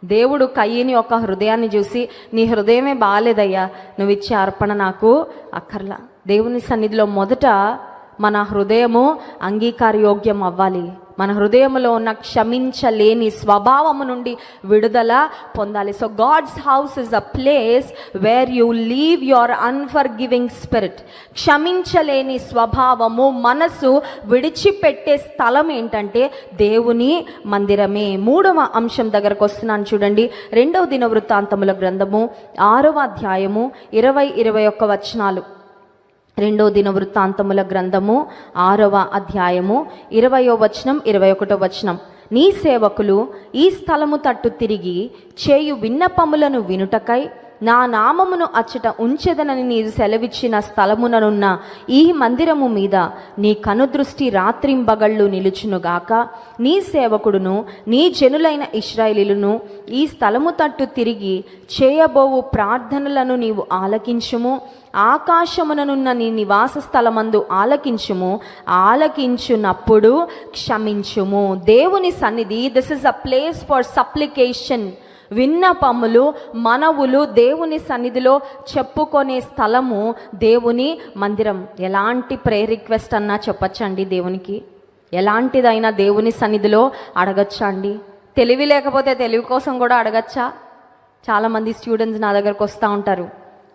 దేవుడు కయీని యొక్క హృదయాన్ని చూసి, నీ హృదయమే బాగాలేదయ్యా, నువ్వు ఇచ్చే అర్పణ నాకు అక్కర్లా. దేవుని సన్నిధిలో మొదట మన హృదయము అంగీకారయోగ్యం అవ్వాలి. మన హృదయంలో ఉన్న క్షమించలేని స్వభావము నుండి విడుదల పొందాలి. So God's house is a place where you leave your unforgiving spirit. క్షమించలేని స్వభావము, మనసు విడిచిపెట్టే స్థలం ఏంటంటే దేవుని మందిరమే. 3వ అంశం దగ్గరకు వస్తున్నాను చూడండి. 2వ దినవృత్తాంతముల గ్రంథము 6వ అధ్యాయము 20-21 వచనాలు. 2వ దినవృత్తాంతముల గ్రంథము 6వ అధ్యాయము 20వ వచనం 21వ వచనం. నీ సేవకులు ఈ స్థలము తట్టు తిరిగి చేయు విన్నపములను వినుటకై నా నామమును అచ్చట ఉంచెదనని నీవు సెలవిచ్చిన స్థలముననున్న ఈ మందిరము మీద నీ కనుదృష్టి రాత్రింబగళ్ళు నిలుచునుగాక. నీ సేవకుడును నీ జనులైన ఇశ్రాయేలీయులను ఈ స్థలము తట్టు తిరిగి చేయబోవు ప్రార్థనలను నీవు ఆలకించుము. ఆకాశముననున్న నీ నివాస స్థలమందు ఆలకించుము. ఆలకించునప్పుడు క్షమించుము. దేవుని సన్నిధి, this is a place for supplication. విన్నపములు, మనవులు దేవుని సన్నిధిలో చెప్పుకునే స్థలము దేవుని మందిరం. ఎలాంటి ప్రేయర్ రిక్వెస్ట్ అన్నా చెప్పచ్చండి దేవునికి, ఎలాంటిదైనా దేవుని సన్నిధిలో అడగచ్చా అండి. తెలివి లేకపోతే తెలివి కోసం కూడా అడగచ్చా? చాలామంది స్టూడెంట్స్ నా దగ్గరకు వస్తూ ఉంటారు,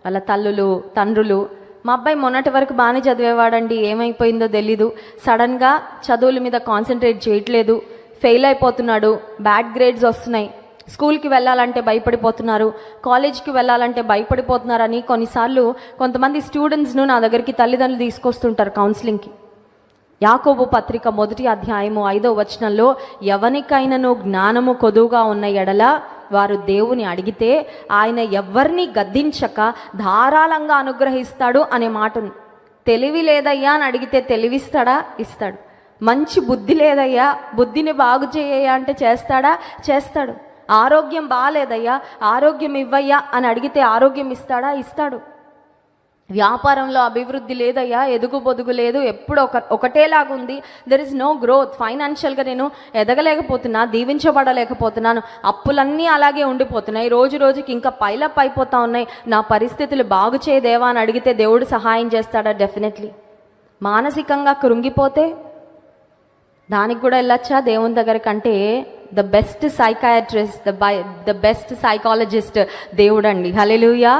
వాళ్ళ తల్లులు, తండ్రులు, మా అబ్బాయి మొన్నటి వరకు బాగానే చదివేవాడండి, ఏమైపోయిందో తెలీదు, సడన్గా చదువుల మీద కాన్సన్ట్రేట్ చేయట్లేదు, ఫెయిల్ అయిపోతున్నాడు, బ్యాడ్ గ్రేడ్స్ వస్తున్నాయి, స్కూల్కి వెళ్ళాలంటే భయపడిపోతున్నారు, కాలేజ్కి వెళ్ళాలంటే భయపడిపోతున్నారని కొన్నిసార్లు కొంతమంది స్టూడెంట్స్ను నా దగ్గరికి తల్లిదండ్రులు తీసుకొస్తుంటారు కౌన్సిలింగ్కి. యాకోబు పత్రిక 1వ అధ్యాయము 5వ వచనంలో, ఎవనికైనాను జ్ఞానము కొదువుగా ఉన్న ఎడల వారు దేవుని అడిగితే ఆయన ఎవరిని గద్దించక ధారాళంగా అనుగ్రహిస్తాడు అనే మాట. తెలివి లేదయ్యా అని అడిగితే తెలివిస్తాడా? ఇస్తాడు. మంచి బుద్ధి లేదయ్యా, బుద్ధిని బాగు చేయయ్యా అంటే చేస్తాడా? చేస్తాడు. ఆరోగ్యం బాగాలేదయ్యా, ఆరోగ్యం ఇవ్వయ్యా అని అడిగితే ఆరోగ్యం ఇస్తాడా? ఇస్తాడు. వ్యాపారంలో అభివృద్ధి లేదయ్యా, ఎదుగు బొదుగు లేదు, ఎప్పుడు ఒకటేలాగుంది, దెర్ ఇస్ నో గ్రోత్, ఫైనాన్షియల్గా నేను ఎదగలేకపోతున్నా, దీవించబడలేకపోతున్నాను, అప్పులన్నీ అలాగే ఉండిపోతున్నాయి, రోజు రోజుకి ఇంకా పైలప్ అయిపోతా ఉన్నాయి, నా పరిస్థితులు బాగు చేయదేవా అని అడిగితే దేవుడు సహాయం చేస్తాడా? డెఫినెట్లీ. మానసికంగా కృంగిపోతే దానికి కూడా వెళ్ళొచ్చా దేవుని దగ్గర కంటే? The best psychiatrist, the best psychologist దేవుడండి. హల్లెలూయా.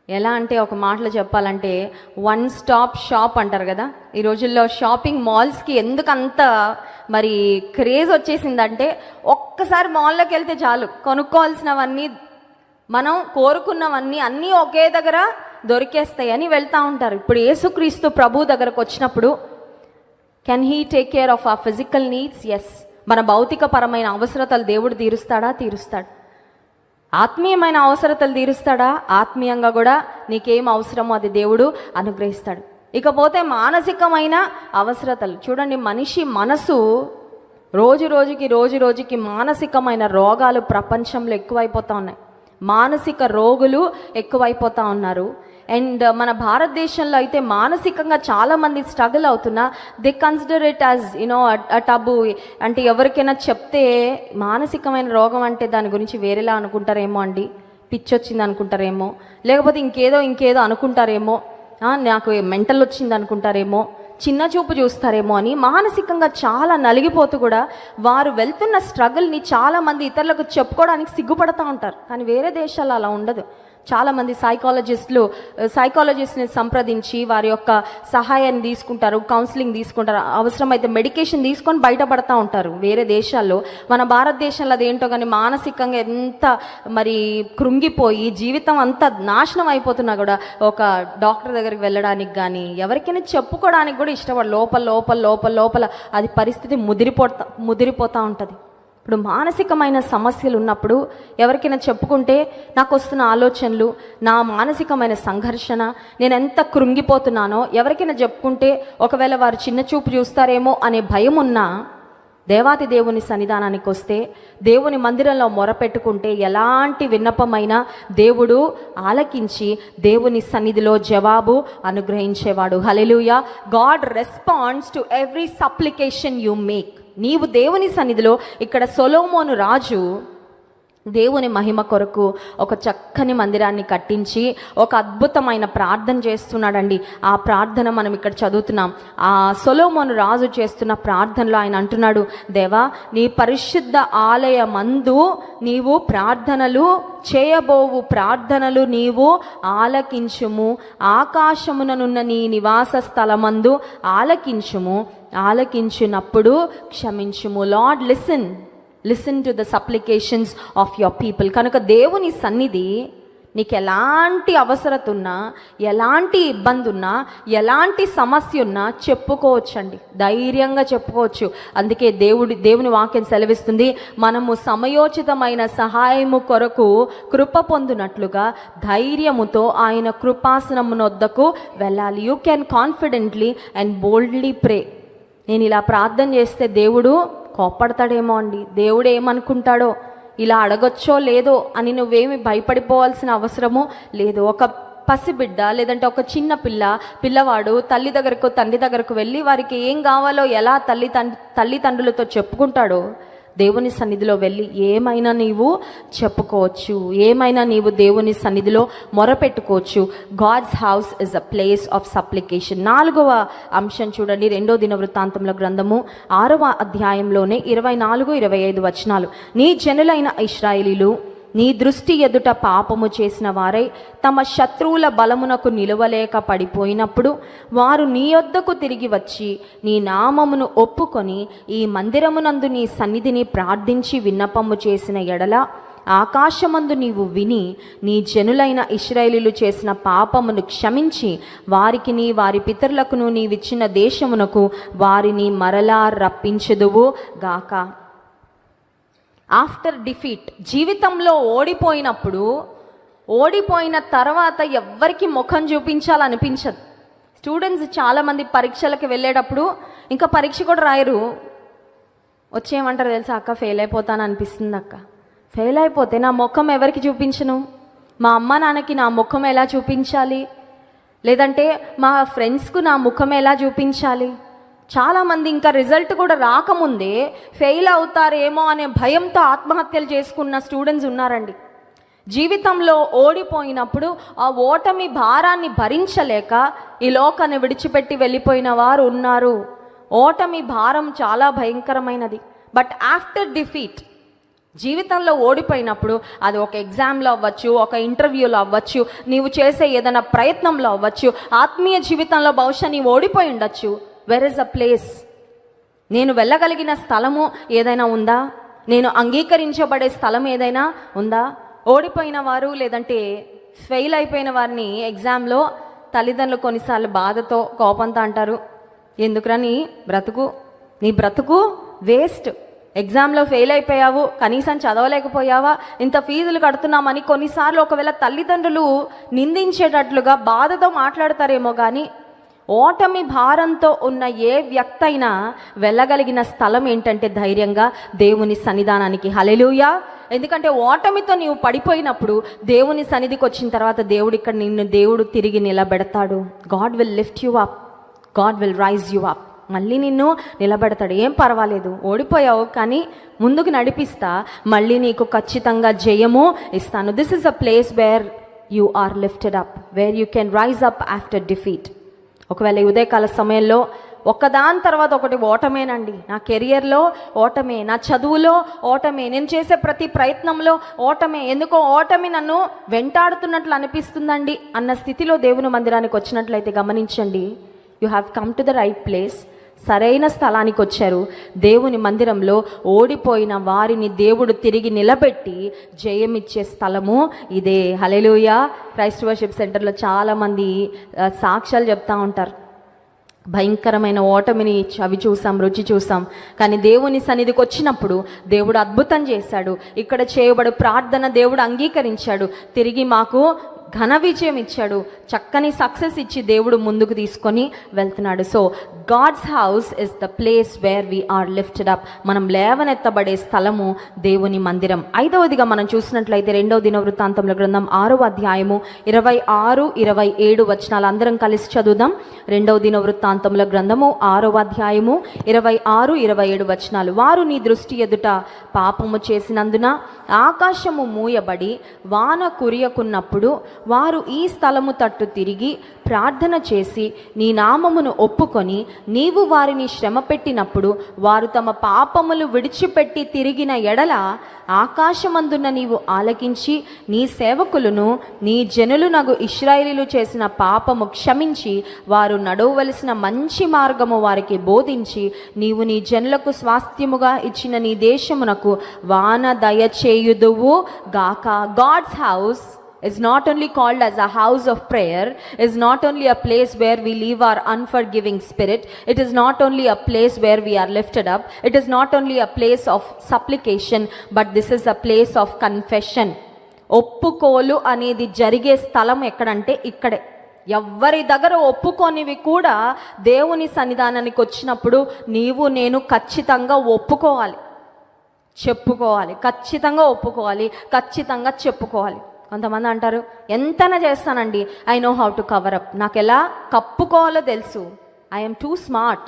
ఎలా అంటే ఒక మాటలో చెప్పాలంటే వన్ స్టాప్ షాప్ అంటారు కదా. ఈ రోజుల్లో షాపింగ్ మాల్స్కి ఎందుకంత మరి క్రేజ్ వచ్చేసిందంటే, ఒక్కసారి మాల్లోకి వెళ్తే చాలు, కొనుక్కోవాల్సినవన్నీ, మనం కోరుకున్నవన్నీ అన్నీ ఒకే దగ్గర దొరికేస్తాయని వెళ్తూ ఉంటారు. ఇప్పుడు యేసుక్రీస్తు ప్రభు దగ్గరకు వచ్చినప్పుడు can he take care of our physical needs? Yes. మన భౌతికపరమైన అవసరతలు దేవుడు తీరుస్తాడా? తీరుస్తాడు. ఆత్మీయమైన అవసరతలు తీరుస్తాడా? ఆత్మీయంగా కూడా నీకేం అవసరమో అది దేవుడు అనుగ్రహిస్తాడు. ఇకపోతే మానసికమైన అవసరతలు చూడండి, మనిషి మనసు రోజు రోజుకి మానసికమైన రోగాలు ప్రపంచంలో ఎక్కువైపోతూ ఉన్నాయి. మానసిక రోగులు ఎక్కువైపోతూ ఉన్నారు. అండ్ మన భారతదేశంలో అయితే మానసికంగా చాలామంది స్ట్రగుల్ అవుతున్నా they consider it as Tabu. అంటే ఎవరికైనా చెప్తే మానసికమైన రోగం అంటే దాని గురించి వేరేలా అనుకుంటారేమో అండి, పిచ్చొచ్చింది అనుకుంటారేమో, లేకపోతే ఇంకేదో అనుకుంటారేమో, నాకు మెంటల్ వచ్చింది అనుకుంటారేమో, చిన్న చూపు చూస్తారేమో అని మానసికంగా చాలా నలిగిపోతూ కూడా వారు వెళ్తున్న స్ట్రగుల్ని చాలామంది ఇతరులకు చెప్పుకోవడానికి సిగ్గుపడతా ఉంటారు. కానీ వేరే దేశాల్లో అలా ఉండదు. చాలామంది సైకాలజిస్ట్ని సంప్రదించి వారి యొక్క సహాయాన్ని తీసుకుంటారు, కౌన్సిలింగ్ తీసుకుంటారు, అవసరమైతే మెడికేషన్ తీసుకొని బయటపడతా ఉంటారు వేరే దేశాల్లో. మన భారతదేశంలో అదేంటో కానీ మానసికంగా ఎంత మరి కృంగిపోయి జీవితం అంతా నాశనం అయిపోతున్నా కూడా ఒక డాక్టర్ దగ్గరికి వెళ్ళడానికి కానీ ఎవరికైనా చెప్పుకోవడానికి కూడా ఇష్టపడ లోపల అది పరిస్థితి ముదిరిపోతూ ఉంటుంది. ఇప్పుడు మానసికమైన సమస్యలు ఉన్నప్పుడు ఎవరికైనా చెప్పుకుంటే నాకు వస్తున్న ఆలోచనలు, నా మానసికమైన సంఘర్షణ, నేను ఎంత కృంగిపోతున్నానో ఎవరికైనా చెప్పుకుంటే ఒకవేళ వారు చిన్న చూపు చూస్తారేమో అనే భయం ఉన్నా దేవాతి దేవుని సన్నిధానానికి వస్తే, దేవుని మందిరంలో మొరపెట్టుకుంటే ఎలాంటి విన్నపమైనా దేవుడు ఆలకించి దేవుని సన్నిధిలో జవాబు అనుగ్రహించేవాడు. Hallelujah. God responds to every supplication you make. నీవు దేవుని సన్నిధిలో, ఇక్కడ సొలొమోను రాజు దేవుని మహిమ కొరకు ఒక చక్కని మందిరాన్ని కట్టించి ఒక అద్భుతమైన ప్రార్థన చేస్తున్నాడండి. ఆ ప్రార్థన మనం ఇక్కడ చదువుతున్నాం. ఆ సొలొమోను రాజు చేస్తున్న ప్రార్థనలో ఆయన అంటున్నాడు, దేవా, నీ పరిశుద్ధ ఆలయమందు నీవు చేయబోవు ప్రార్థనలు నీవు ఆలకించుము. ఆకాశముననున్న నీ నివాస స్థలమందు ఆలకించునప్పుడు క్షమించుము. Lord listen to the supplications of your people. కనుక దేవుని సన్నిధి నీకు ఎలాంటి అవసరత ఉన్నా, ఎలాంటి ఇబ్బంది ఉన్నా, ఎలాంటి సమస్య ఉన్నా చెప్పుకోవచ్చండి, ధైర్యంగా చెప్పుకోవచ్చు. అందుకే దేవుని వాక్యం సెలవిస్తుంది, మనము సమయోచితమైన సహాయము కొరకు కృప పొందునట్లుగా ధైర్యముతో ఆయన కృపాసనమునొద్దకు వెళ్ళాలి. You can confidently and boldly pray. నేను ఇలా ప్రార్థన చేస్తే దేవుడు కోప్పడతాడేమో అండి, దేవుడు ఏమనుకుంటాడో, ఇలా అడగొచ్చో లేదో అని నువ్వేమి భయపడిపోవాల్సిన అవసరము లేదు. ఒక పసిబిడ్డ లేదంటే ఒక చిన్న పిల్లవాడు తల్లి దగ్గరకు తండ్రి దగ్గరకు వెళ్ళి వారికి ఏం కావాలో ఎలా తల్లిదండ్రులతో చెప్పుకుంటాడో, దేవుని సన్నిధిలో వెళ్ళి ఏమైనా నీవు చెప్పుకోవచ్చు, ఏమైనా నీవు దేవుని సన్నిధిలో మొరపెట్టుకోవచ్చు. God's house is a place of supplication. 4వ అంశం చూడండి, 2వ దినవృత్తాంతముల గ్రంథము 6వ అధ్యాయంలోనే 24-25 వచనాలు. నీ జనులైన ఇశ్రాయేలీలు నీ దృష్టి ఎదుట పాపము చేసిన వారై తమ శత్రువుల బలమునకు నిలవలేక పడిపోయినప్పుడు వారు నీ యొద్దకు తిరిగి వచ్చి నీ నామమును ఒప్పుకొని ఈ మందిరమునందు నీ సన్నిధిని ప్రార్థించి విన్నపము చేసిన ఎడల ఆకాశమందు నీవు విని నీ జనులైన ఇశ్రాయేలీలు చేసిన పాపమును క్షమించి వారికిని వారి పితరులకును నీవిచ్చిన దేశమునకు వారిని మరలా రప్పించెదవు గాక. ఆఫ్టర్ డిఫీట్, జీవితంలో ఓడిపోయిన తర్వాత ఎవ్వరికి ముఖం చూపించాలనిపించదు. స్టూడెంట్స్ చాలామంది పరీక్షలకు వెళ్ళేటప్పుడు ఇంకా పరీక్ష కూడా రాయరు, వచ్చేయమంటారు తెలుసా, అక్క ఫెయిల్ అయిపోతాను అనిపిస్తుంది, అక్క ఫెయిల్ అయిపోతే నా ముఖం ఎవరికి చూపించను, మా అమ్మ నాన్నకి నా ముఖం ఎలా చూపించాలి, లేదంటే మా ఫ్రెండ్స్కు నా ముఖం ఎలా చూపించాలి. చాలామంది ఇంకా రిజల్ట్ కూడా రాకముందే ఫెయిల్ అవుతారేమో అనే భయంతో ఆత్మహత్యలు చేసుకున్న స్టూడెంట్స్ ఉన్నారండి. జీవితంలో ఓడిపోయినప్పుడు ఆ ఓటమి భారాన్ని భరించలేక ఈ లోకాన్ని విడిచిపెట్టి వెళ్ళిపోయిన వారు ఉన్నారు. ఓటమి భారం చాలా భయంకరమైనది. బట్ ఆఫ్టర్ డిఫీట్, జీవితంలో ఓడిపోయినప్పుడు అది ఒక ఎగ్జామ్లో అవ్వచ్చు, ఒక ఇంటర్వ్యూలో అవ్వచ్చు, నీవు చేసే ఏదైనా ప్రయత్నంలో అవ్వచ్చు, ఆత్మీయ జీవితంలో బహుశా నీవు ఓడిపోయి ఉండొచ్చు. వెర్ ఇస్ అ ప్లేస్, నేను వెళ్ళగలిగిన స్థలము ఏదైనా ఉందా, నేను అంగీకరించబడే స్థలం ఏదైనా ఉందా? ఓడిపోయిన వారు లేదంటే ఫెయిల్ అయిపోయిన వారిని ఎగ్జామ్లో తల్లిదండ్రులు కొన్నిసార్లు బాధతో కోపంతో అంటారు, ఎందుకురా నీ బ్రతుకు వేస్ట్, ఎగ్జామ్లో ఫెయిల్ అయిపోయావు, కనీసం చదవలేకపోయావా, ఇంత ఫీజులు కడుతున్నామని కొన్నిసార్లు ఒకవేళ తల్లిదండ్రులు నిందించేటట్లుగా బాధతో మాట్లాడతారేమో. కానీ ఓటమి భారంతో ఉన్న ఏ వ్యక్తి అయినా వెళ్ళగలిగిన స్థలం ఏంటంటే ధైర్యంగా దేవుని సన్నిధానానికి. హల్లెలూయా. ఎందుకంటే ఓటమితో నీవు పడిపోయినప్పుడు దేవుని సన్నిధికి వచ్చిన తర్వాత దేవుడు తిరిగి నిలబెడతాడు. God will lift you up, God will raise you up. మళ్ళీ నిన్ను నిలబెడతాడు. ఏం పర్వాలేదు, ఓడిపోయావు కానీ ముందుకు నడిపిస్తా, మళ్ళీ నీకు ఖచ్చితంగా జయము ఇస్తాను. This is a place where you are lifted up, where you can rise up after defeat. ఒకవేళ ఈ ఉదయకాల సమయంలో ఒకదాని తర్వాత ఒకటి ఓటమేనండి, నా కెరియర్లో ఓటమే, నా చదువులో ఓటమే, నేను చేసే ప్రతి ప్రయత్నంలో ఓటమే, ఎందుకో ఓటమి నన్ను వెంటాడుతున్నట్లు అనిపిస్తుందండి అన్న స్థితిలో దేవుని మందిరానికి వచ్చినట్లయితే గమనించండి, you have come to the right place. సరైన స్థలానికి వచ్చారు. దేవుని మందిరంలో ఓడిపోయిన వారిని దేవుడు తిరిగి నిలబెట్టి జయమిచ్చే స్థలము ఇదే. హల్లెలూయా. క్రైస్ట్ వర్షిప్ సెంటర్లో చాలామంది సాక్ష్యాలు చెప్తా ఉంటారు. భయంకరమైన ఓటమిని అవి చూసాం, రుచి చూసాం, కానీ దేవుని సన్నిధికి వచ్చినప్పుడు దేవుడు అద్భుతం చేశాడు. ఇక్కడ చేయబడు ప్రార్థన దేవుడు అంగీకరించాడు, తిరిగి మాకు ఘన విజయం ఇచ్చాడు, చక్కని సక్సెస్ ఇచ్చి దేవుడు ముందుకు తీసుకొని వెళ్తున్నాడు. So God's house is the place where we are lifted up. మనం లేవనెత్తబడే స్థలము దేవుని మందిరం. ఐదవదిగా మనం చూసినట్లయితే 2వ దినవృత్తాంతముల గ్రంథం 6వ అధ్యాయము 26, 27 వచనాలు అందరం కలిసి చదువుదాం. 2వ దినవృత్తాంతముల గ్రంథము 6వ అధ్యాయము 26, 27 వచనాలు. వారు నీ దృష్టి ఎదుట పాపము చేసినందున ఆకాశము మూయబడి వాన కురియకున్నప్పుడు వారు ఈ స్థలము తట్టు తిరిగి ప్రార్థన చేసి నీ నామమును ఒప్పుకొని నీవు వారిని శ్రమ పెట్టినప్పుడు వారు తమ పాపములు విడిచిపెట్టి తిరిగిన ఎడల ఆకాశమందున నీవు ఆలకించి నీ సేవకులను నీ జనులునగు ఇశ్రాయేలీలు చేసిన పాపము క్షమించి వారు నడవవలసిన మంచి మార్గము వారికి బోధించి నీవు నీ జనులకు స్వాస్థ్యముగా ఇచ్చిన నీ దేశమునకు వాన దయచేయుదువు గాక. God's house is not only called as a house of prayer, is not only a place where we leave our unforgiving spirit, it is not only a place where we are lifted up, it is not only a place of supplication, but this is a place of confession. ఒప్పుకోలు అనేది జరిగే స్థలం ఎక్కడంటే ఇక్కడే. ఎవ్వరి దగ్గర ఒప్పుకోనివి కూడా దేవుని సన్నిధానానికి వచ్చినప్పుడు నీవు నేను ఖచ్చితంగా ఒప్పుకోవాలి, చెప్పుకోవాలి, ఖచ్చితంగా ఒప్పుకోవాలి, ఖచ్చితంగా చెప్పుకోవాలి. కొంతమంది అంటారు, ఎంతైనా చేస్తానండి, I know how to cover up, నాకు ఎలా కప్పుకోవాలో తెలుసు, ఐఎమ్ టూ స్మార్ట్,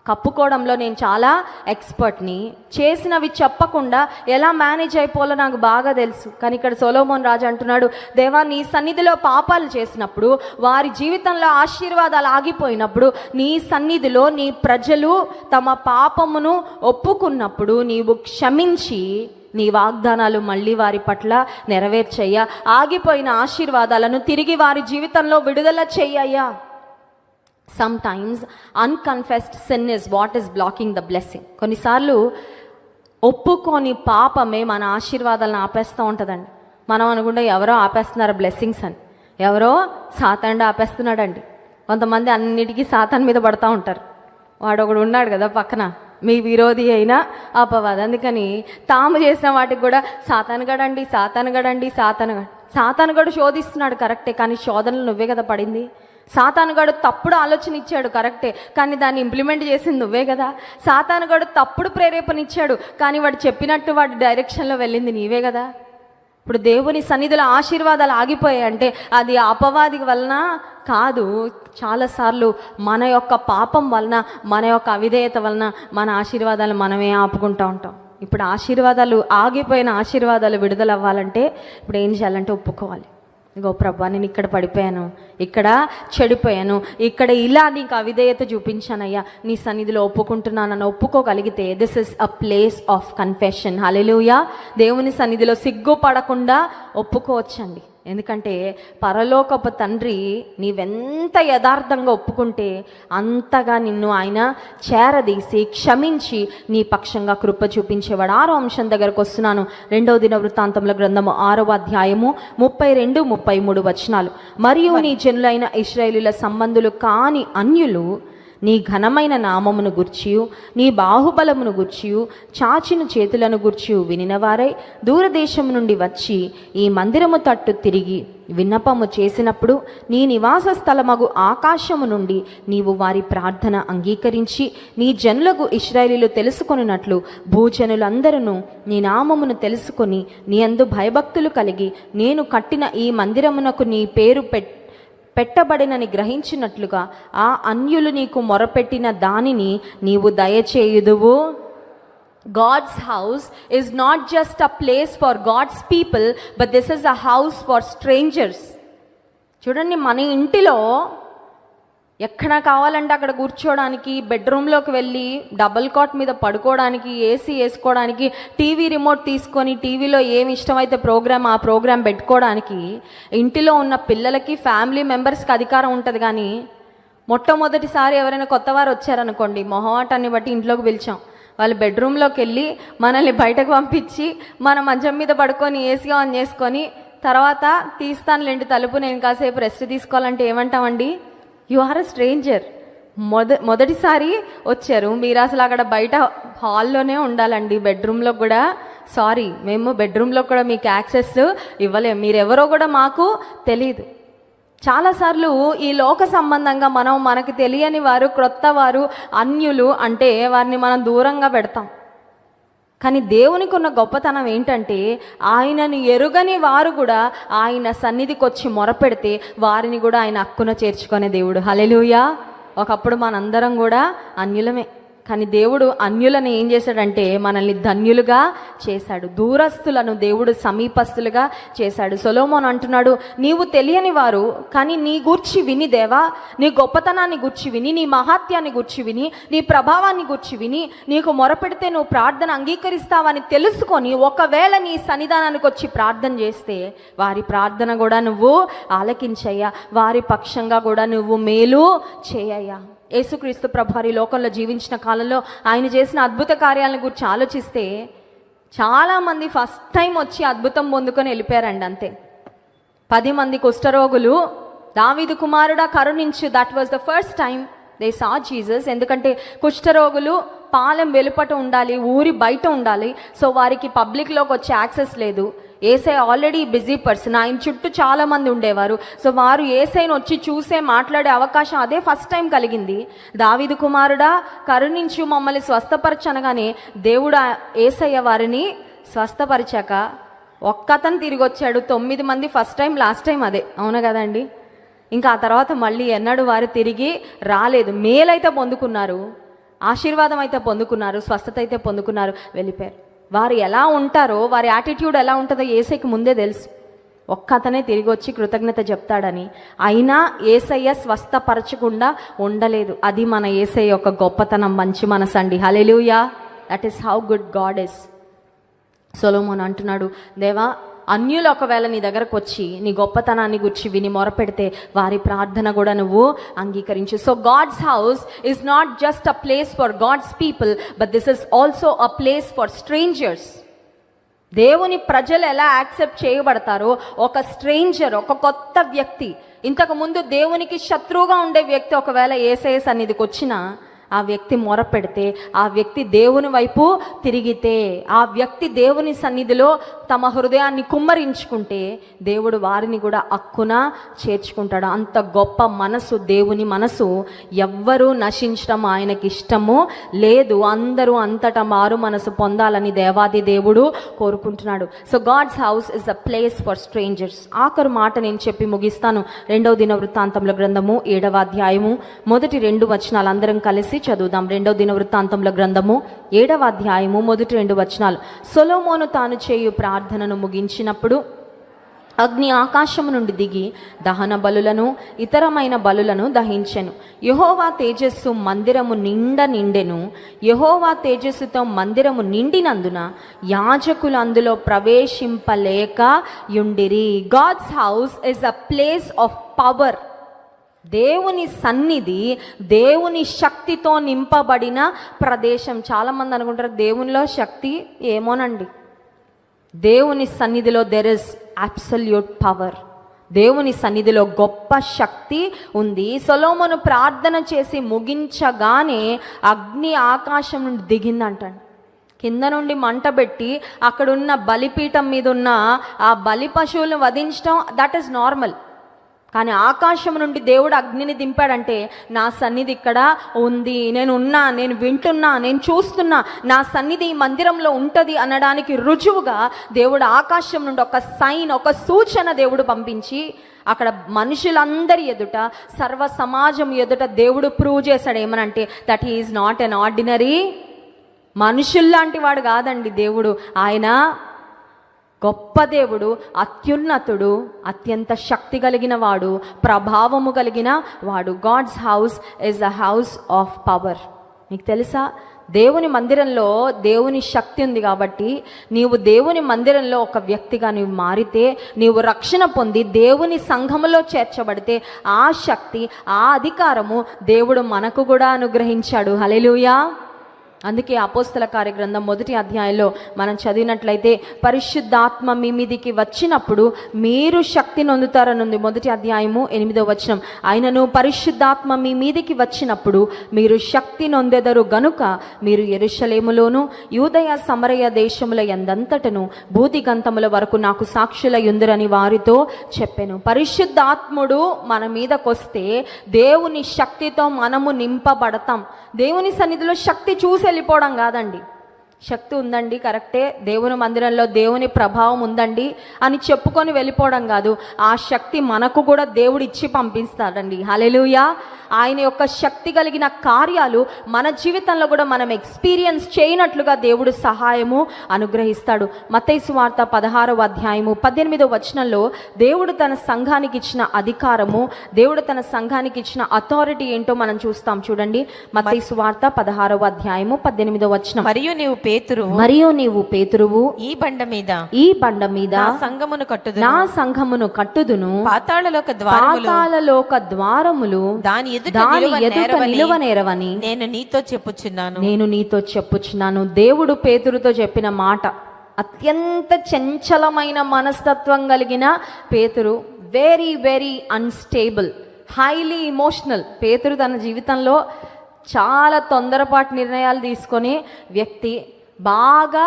కప్పుకోవడంలో నేను చాలా ఎక్స్పర్ట్ని, చేసినవి చెప్పకుండా ఎలా మేనేజ్ అయిపోవాలో నాకు బాగా తెలుసు. కానీ ఇక్కడ సొలొమోన్ రాజు అంటున్నాడు, దేవా నీ సన్నిధిలో పాపాలు చేసినప్పుడు, వారి జీవితంలో ఆశీర్వాదాలు ఆగిపోయినప్పుడు, నీ సన్నిధిలో నీ ప్రజలు తమ పాపమును ఒప్పుకున్నప్పుడు నీవు క్షమించి నీ వాగ్దానాలు మళ్ళీ వారి పట్ల నెరవేర్చయ్యా, ఆగిపోయిన ఆశీర్వాదాలను తిరిగి వారి జీవితంలో విడుదల చెయ్యయ్యా. Sometimes unconfessed sin is what is blocking the blessing. కొన్నిసార్లు ఒప్పుకొని పాపమే మన ఆశీర్వాదాలను ఆపేస్తూ ఉంటుందండి. మనం అనుకుంటే ఎవరో ఆపేస్తున్నారు బ్లెస్సింగ్స్ అని, ఎవరో సాతానుడు ఆపేస్తున్నాడండి. కొంతమంది అన్నిటికీ సాతాను మీద పడుతూ ఉంటారు. వాడు ఒకడు ఉన్నాడు కదా పక్కన, మీ విరోధి అయినా అపవాది. అందుకని తాము చేసిన వాటికి కూడా సాతానుగడండి, సాతానుగడండి, సాతానుగడు శోధిస్తున్నాడు కరెక్టే, కానీ శోధనలు నువ్వే కదా పడింది. సాతానుగాడు తప్పుడు ఆలోచన ఇచ్చాడు కరెక్టే, కానీ దాన్ని ఇంప్లిమెంట్ చేసింది నువ్వే కదా. సాతానుగాడు తప్పుడు ప్రేరేపణ ఇచ్చాడు, కానీ వాడు చెప్పినట్టు వాడి డైరెక్షన్లో వెళ్ళింది నీవే కదా. ఇప్పుడు దేవుని సన్నిధిలో ఆశీర్వాదాలు ఆగిపోయాయి అంటే అది అపవాది వలన కాదు. చాలాసార్లు మన యొక్క పాపం వలన, మన యొక్క అవిధేయత వలన మన ఆశీర్వాదాలు మనమే ఆపుకుంటూ ఉంటాం. ఇప్పుడు ఆశీర్వాదాలు ఆగిపోయిన ఆశీర్వాదాలు విడుదల అవ్వాలంటే ఇప్పుడు ఏం చేయాలంటే ఒప్పుకోవాలి. ఇగో ప్రభా, నేను ఇక్కడ పడిపోయాను, ఇక్కడ చెడిపోయాను, ఇక్కడ ఇలా నీకు అవిధేయత చూపించానయ్యా, నీ సన్నిధిలో ఒప్పుకుంటున్నానని ఒప్పుకోగలిగితే this is a place of confession. Hallelujah. దేవుని సన్నిధిలో సిగ్గుపడకుండా ఒప్పుకోవచ్చండి. ఎందుకంటే పరలోకపు తండ్రి నీవెంత యథార్థంగా ఒప్పుకుంటే అంతగా నిన్ను ఆయన చేరదీసి క్షమించి నీ పక్షంగా కృప చూపించేవాడు. 6వ అంశం దగ్గరకు వస్తున్నాను. 2వ దినవృత్తాంతముల గ్రంథము 6వ అధ్యాయము 32, 33 వచనాలు. మరియు నీ జనులైన ఇశ్రాయేలుల సంబంధులు కాని అన్యులు నీ ఘనమైన నామమును గూర్చియు నీ బాహుబలమును గూర్చియు చాచిన చేతులను గూర్చియు వినినవారై దూరదేశము నుండి వచ్చి ఈ మందిరము తట్టు తిరిగి విన్నపము చేసినప్పుడు నీ నివాస స్థలమగు ఆకాశము నుండి నీవు వారి ప్రార్థన అంగీకరించి నీ జనులకు ఇశ్రాయేలీలు తెలుసుకొనున్నట్లు భూజనులందరూ నీ నామమును తెలుసుకొని నీ యందు భయభక్తులు కలిగి నేను కట్టిన ఈ మందిరమునకు నీ పేరు పెట్టబడినని గ్రహించినట్లుగా ఆ అన్యులు నీకు మొరపెట్టిన దానిని నీవు దయచేయుదువు. God's house is not just a place for God's people, but this is a house for strangers. చూడండి, మన ఇంటిలో ఎక్కడ కావాలంటే అక్కడ కూర్చోడానికి, బెడ్రూమ్లోకి వెళ్ళి డబుల్ కాట్ మీద పడుకోవడానికి, ఏసీ వేసుకోవడానికి, టీవీ రిమోట్ తీసుకొని టీవీలో ఏమి ఇష్టమైతే ప్రోగ్రామ్ ఆ ప్రోగ్రామ్ పెట్టుకోవడానికి ఇంటిలో ఉన్న పిల్లలకి, ఫ్యామిలీ మెంబర్స్కి అధికారం ఉంటుంది. కానీ మొట్టమొదటిసారి ఎవరైనా కొత్త వారు వచ్చారనుకోండి, మొహమాటాన్ని బట్టి ఇంట్లోకి పిలిచాం, వాళ్ళు బెడ్రూమ్లోకి వెళ్ళి మనల్ని బయటకు పంపించి మన మంచం మీద పడుకొని ఏసీ ఆన్ చేసుకొని తర్వాత తీస్తానులేండి తలుపు, నేను కాసేపు రెస్ట్ తీసుకోవాలంటే ఏమంటామండి? You are a stranger. మొదటిసారి వచ్చారు మీరు, అసలు అక్కడ బయట హాల్లోనే ఉండాలండి. బెడ్రూమ్లో కూడా సారీ, మేము బెడ్రూమ్లో కూడా మీకు యాక్సెస్ ఇవ్వలేము, మీరెవరో కూడా మాకు తెలియదు. చాలాసార్లు ఈ లోక సంబంధంగా మనకు తెలియని వారు, క్రొత్త వారు, అన్యులు అంటే వారిని మనం దూరంగా పెడతాం. కానీ దేవునికి ఉన్న గొప్పతనం ఏంటంటే ఆయనను ఎరుగని వారు కూడా ఆయన సన్నిధికి వచ్చి మొరపెడితే వారిని కూడా ఆయన హక్కున చేర్చుకునే దేవుడు. హల్లెలూయా. ఒకప్పుడు మనందరం కూడా అన్యులమే, కానీ దేవుడు అన్యులను ఏం చేశాడంటే మనల్ని ధన్యులుగా చేశాడు. దూరస్తులను దేవుడు సమీపస్తులుగా చేశాడు. సొలొమోను అంటున్నాడు, నీవు తెలియని వారు కానీ నీ గూర్చి విని దేవా, నీ గొప్పతనాన్ని గూర్చి విని, నీ మహాత్యాన్ని గూర్చి విని, నీ ప్రభావాన్ని గూర్చి విని నీకు మొరపెడితే నువ్వు ప్రార్థన అంగీకరిస్తావని తెలుసుకొని ఒకవేళ నీ సన్నిధానానికి వచ్చి ప్రార్థన చేస్తే వారి ప్రార్థన కూడా నువ్వు ఆలకించయ్యా, వారి పక్షంగా కూడా నువ్వు మేలు చేయయ్యా. యేసుక్రీస్తు ప్రభువారి లోకంలో జీవించిన కాలంలో ఆయన చేసిన అద్భుత కార్యాలను గురించి ఆలోచిస్తే చాలామంది ఫస్ట్ టైం వచ్చి అద్భుతం పొందుకొని వెళ్ళిపోయారండి, అంతే. 10 మంది కుష్ఠరోగులు దావీదు కుమారుడా కరుణించు, that was the first time they saw Jesus. ఎందుకంటే కుష్ఠరోగులు పాలెం వెలుపట ఉండాలి, ఊరి బయట ఉండాలి. సో వారికి పబ్లిక్లోకి వచ్చే యాక్సెస్ లేదు. ఏసై ఆల్రెడీ బిజీ పర్సన్, ఆయన చుట్టూ చాలా మంది ఉండేవారు. సో వారు ఏసైని వచ్చి చూసే మాట్లాడే అవకాశం అదే ఫస్ట్ టైం కలిగింది. దావీదు కుమారుడా కరుణించు, మమ్మల్ని స్వస్థపరచనగానే దేవుడు ఏసయ్య వారిని స్వస్థపరిచాక ఒక్కతను తిరిగి వచ్చాడు. 9 మంది ఫస్ట్ టైం, లాస్ట్ టైం అదే, అవును కదండి. ఇంకా ఆ తర్వాత మళ్ళీ ఎన్నడూ వారు తిరిగి రాలేదు. మేలైతే పొందుకున్నారు, ఆశీర్వాదం అయితే పొందుకున్నారు, స్వస్థత అయితే పొందుకున్నారు, వెళ్ళిపోయారు. వారు ఎలా ఉంటారో, వారి యాటిట్యూడ్ ఎలా ఉంటుందో యేసయ్యకి ముందే తెలుసు. ఒక్క అతనే తిరిగి వచ్చి కృతజ్ఞత చెప్తాడని. అయినా యేసయ్య స్వస్థపరచకుండా ఉండలేదు. అది మన యేసయ్య యొక్క గొప్పతనం, మంచి మనసు అండి. Hallelujah. That is how good God is. సొలొమోను అంటున్నాడు, దేవా అన్యులు ఒకవేళ నీ దగ్గరకు వచ్చి నీ గొప్పతనాన్ని గురించి విని మొరపెడితే వారి ప్రార్థన కూడా నువ్వు అంగీకరించు. So God's house is not just a place for God's people, but this is also a place for strangers. దేవుని ప్రజలు ఎలా యాక్సెప్ట్ చేయబడతారో, ఒక స్ట్రేంజర్, ఒక కొత్త వ్యక్తి, ఇంతకుముందు దేవునికి శత్రువుగా ఉండే వ్యక్తి ఒకవేళ యేసయ్య సన్నిధికి వచ్చినా ఆ వ్యక్తి మొరపెడితే, ఆ వ్యక్తి దేవుని వైపు తిరిగితే, ఆ వ్యక్తి దేవుని సన్నిధిలో తమ హృదయాన్ని కుమ్మరించుకుంటే దేవుడు వారిని కూడా హక్కున చేర్చుకుంటాడు. అంత గొప్ప మనసు దేవుని మనసు. ఎవ్వరూ నశించడం ఆయనకి ఇష్టము లేదు. అందరూ అంతటా మారు మనసు పొందాలని దేవాది దేవుడు కోరుకుంటున్నాడు. So God's house is a place for strangers. ఆఖరు మాట నేను చెప్పి ముగిస్తాను. 2వ దినవృత్తాంతముల గ్రంథము 7వ అధ్యాయము మొదటి 2 వచనాలు అందరం కలిసి చదువుదాం. 2వ దినవృత్తాంతముల గ్రంథము 7వ అధ్యాయము మొదటి 2 వచనాలు. సొలొమోను తాను చేయు ప్రార్థనను ముగించినప్పుడు అగ్ని ఆకాశము నుండి దిగి దహన బలులను ఇతరమైన బలులను దహించెను. యెహోవా తేజస్సు మందిరము నిండెను. యెహోవా తేజస్సుతో మందిరము నిండినందున యాజకులు అందులో ప్రవేశింపలేక యుండిరి. God's house is a place of power. దేవుని సన్నిధి దేవుని శక్తితో నింపబడిన ప్రదేశం. చాలామంది అనుకుంటారు దేవునిలో శక్తి ఏమోనండి. దేవుని సన్నిధిలో దెర్ ఇస్ అబ్సల్యూట్ పవర్. దేవుని సన్నిధిలో గొప్ప శక్తి ఉంది. సొలొమోను ప్రార్థన చేసి ముగించగానే అగ్ని ఆకాశం నుండి దిగిందంటండి. కింద నుండి మంట పెట్టి అక్కడున్న బలిపీఠం మీద ఉన్న ఆ బలి పశువులను వధించడం దట్ ఈస్ నార్మల్. కానీ ఆకాశం నుండి దేవుడు అగ్నిని దింపాడంటే నా సన్నిధి ఇక్కడ ఉంది, నేను ఉన్నా, నేను వింటున్నా, నేను చూస్తున్నా, నా సన్నిధి ఈ మందిరంలో ఉంటుంది అనడానికి రుజువుగా దేవుడు ఆకాశం నుండి ఒక సైన్, ఒక సూచన దేవుడు పంపించి అక్కడ మనుషులందరి ఎదుట, సర్వ సమాజం ఎదుట దేవుడు ప్రూవ్ చేశాడు. ఏమనంటే that he is not an ordinary, మనుషుల్లాంటి వాడు కాదండి దేవుడు. ఆయన గొప్ప దేవుడు, అత్యున్నతుడు, అత్యంత శక్తి కలిగిన వాడు, ప్రభావము కలిగిన వాడు. God's house is a house of power. మీకు తెలుసా, దేవుని మందిరంలో దేవుని శక్తి ఉంది కాబట్టి నీవు దేవుని మందిరంలో ఒక వ్యక్తిగా నీవు మారితే, నీవు రక్షణ పొంది దేవుని సంఘములో చేర్చబడితే ఆ శక్తి, ఆ అధికారము దేవుడు మనకు కూడా అనుగ్రహించాడు. హల్లెలూయా. అందుకే అపోస్తల కార్యగ్రంథం 1వ అధ్యాయంలో మనం చదివినట్లయితే పరిశుద్ధాత్మ మీ మీదికి వచ్చినప్పుడు మీరు శక్తి నొందుతారనుంది. 1వ అధ్యాయము 8వ వచనం. ఆయనను పరిశుద్ధాత్మ మీ మీదికి వచ్చినప్పుడు మీరు శక్తి నొందెదరు గనుక మీరు యెరూషలేములోను యూదయ సమరయ దేశముల యందంతటను భూదిగంతముల వరకు నాకు సాక్షుల యుందురని వారితో చెప్పెను. పరిశుద్ధాత్ముడు మన మీదకొస్తే దేవుని శక్తితో మనము నింపబడతాం. దేవుని సన్నిధిలో శక్తి చూసి వెళ్ళిపోవడం కాదండి. శక్తి ఉందండి, కరెక్టే, దేవుని మందిరంలో దేవుని ప్రభావం ఉందండి అని చెప్పుకొని వెళ్ళిపోవడం కాదు. ఆ శక్తి మనకు కూడా దేవుడు ఇచ్చి పంపిస్తాడండి. హల్లెలూయా. ఆయన యొక్క శక్తి కలిగిన కార్యాలు మన జీవితంలో కూడా మనం ఎక్స్పీరియన్స్ చేయనట్లుగా దేవుడు సహాయము అనుగ్రహిస్తాడు. మత్తయి సువార్త 16వ అధ్యాయము 18వ వచనంలో దేవుడు తన సంఘానికి ఇచ్చిన అధికారము, దేవుడు తన సంఘానికి ఇచ్చిన అథారిటీ ఏంటో మనం చూస్తాం. చూడండి, మత్తయి సువార్త 16వ అధ్యాయము 18వ వచనం. మరియు నీవు పేతురువు ఈ బండ మీద నా సంఘమును కట్టుదును పాతాళలోక ద్వారములు దాని ఎదుట నిలువనేరవని నేను నీతో చెప్పుచున్నాను. దేవుడు పేతురుతో చెప్పిన మాట. అత్యంత చంచలమైన మనస్తత్వం కలిగిన పేతురు, very very unstable, highly emotional. పేతురు తన జీవితంలో చాలా తొందరపాటు నిర్ణయాలు తీసుకునే వ్యక్తి, బాగా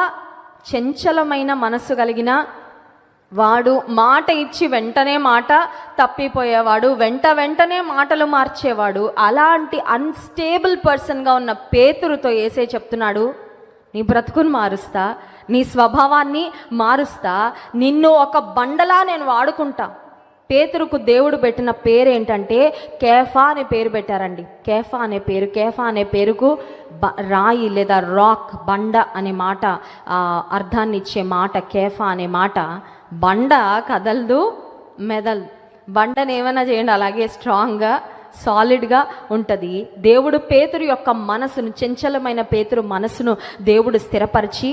చంచలమైన మనస్సు కలిగిన వాడు, మాట ఇచ్చి వెంటనే మాట తప్పిపోయేవాడు, వెంటనే మాటలు మార్చేవాడు. అలాంటి అన్స్టేబుల్ పర్సన్గా ఉన్న పేతురుతో యేసే చెప్తున్నాడు, నీ బ్రతుకును మారుస్తా, నీ స్వభావాన్ని మారుస్తా, నిన్ను ఒక బండలా నేను వాడుకుంటా. పేతురుకు దేవుడు పెట్టిన పేరు ఏంటంటే కేఫా అనే పేరు పెట్టారండి. కేఫా అనే పేరుకు రాయి లేదా రాక్, బండ అనే మాట అర్థాన్ని ఇచ్చే మాట. కేఫా అనే మాట. బండ కదలదు, మెదల్. బండని ఏమైనా చేయండి, అలాగే స్ట్రాంగ్గా సాలిడ్గా ఉంటుంది. దేవుడు పేతురు యొక్క మనసును, చంచలమైన పేతురు మనసును దేవుడు స్థిరపరిచి,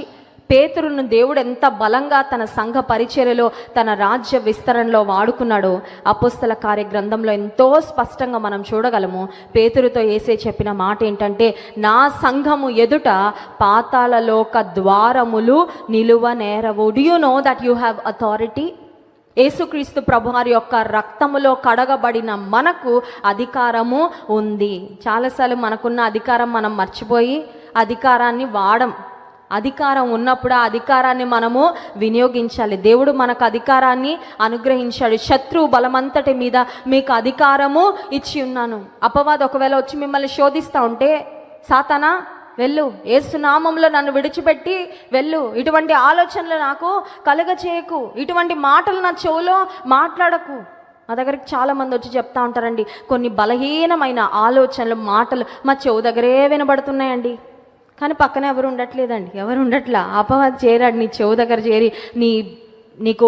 పేతురును దేవుడు ఎంత బలంగా తన సంఘ పరిచర్యలో, తన రాజ్య విస్తరణలో వాడుకున్నాడో అపోస్తల కార్య గ్రంథంలో ఎంతో స్పష్టంగా మనం చూడగలము. పేతురుతో యేసే చెప్పిన మాట ఏంటంటే, నా సంఘము ఎదుట పాతాళలోక ద్వారములు నిలువనేరవు. Do you know that you have authority? యేసుక్రీస్తు ప్రభువారి యొక్క రక్తములో కడగబడిన మనకు అధికారము ఉంది. చాలాసార్లు మనకున్న అధికారం మనం మర్చిపోయి అధికారాన్ని వాడం. అధికారం ఉన్నప్పుడు ఆ అధికారాన్ని మనము వినియోగించాలి. దేవుడు మనకు అధికారాన్ని అనుగ్రహించాడు. శత్రువు బలమంతటి మీద మీకు అధికారము ఇచ్చి ఉన్నాను. అపవాది ఒకవేళ వచ్చి మిమ్మల్ని శోధిస్తూ ఉంటే, సాతానా వెళ్ళు, యేసు నామంలో నన్ను విడిచిపెట్టి వెళ్ళు, ఇటువంటి ఆలోచనలు నాకు కలుగ చేయకు, ఇటువంటి మాటలు నా చెవులో మాట్లాడకు. మా దగ్గరికి చాలామంది వచ్చి చెప్తా ఉంటారండి, కొన్ని బలహీనమైన ఆలోచనలు, మాటలు మా చెవు దగ్గరే వినబడుతున్నాయండి, కానీ పక్కన ఎవరు ఉండట్లేదండి, ఎవరు ఉండట్లా. అపవాది చేరాడు నీ చెవు దగ్గర చేరి నీ నీకు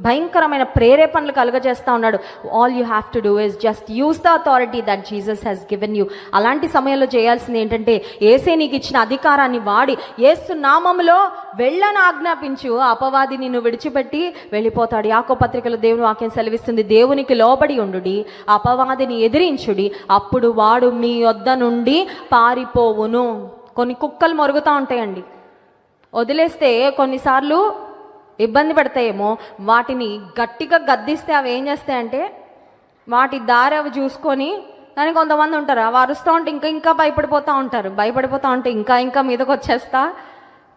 భయంకరమైన ప్రేరేపణలు కలుగజేస్తూ ఉన్నాడు. All you have to do is just use the authority that Jesus has given you. అలాంటి సమయంలో చేయాల్సింది ఏంటంటే యేసే నీకు ఇచ్చిన అధికారాన్ని వాడి యేసు నామములో వెళ్ళని ఆజ్ఞాపించు, అపవాది నిన్ను విడిచిపెట్టి వెళ్ళిపోతాడు. యాకోబు పత్రికలో దేవుని వాక్యం సెలవిస్తుంది, దేవునికి లోబడి ఉండుడి, అపవాదిని ఎదిరించుడి, అప్పుడు వాడు మీ యొద్ద నుండి పారిపోవును. కొన్ని కుక్కలు మొరుగుతూ ఉంటాయండి, వదిలేస్తే కొన్నిసార్లు ఇబ్బంది పెడతాయేమో, వాటిని గట్టిగా గద్దిస్తే అవి ఏం చేస్తాయంటే వాటి దారి అవి చూసుకొని, కానీ కొంతమంది ఉంటారు అవి అరుస్తూ ఉంటే ఇంకా భయపడిపోతూ ఉంటారు. భయపడిపోతూ ఉంటే ఇంకా మీదకి వచ్చేస్తా.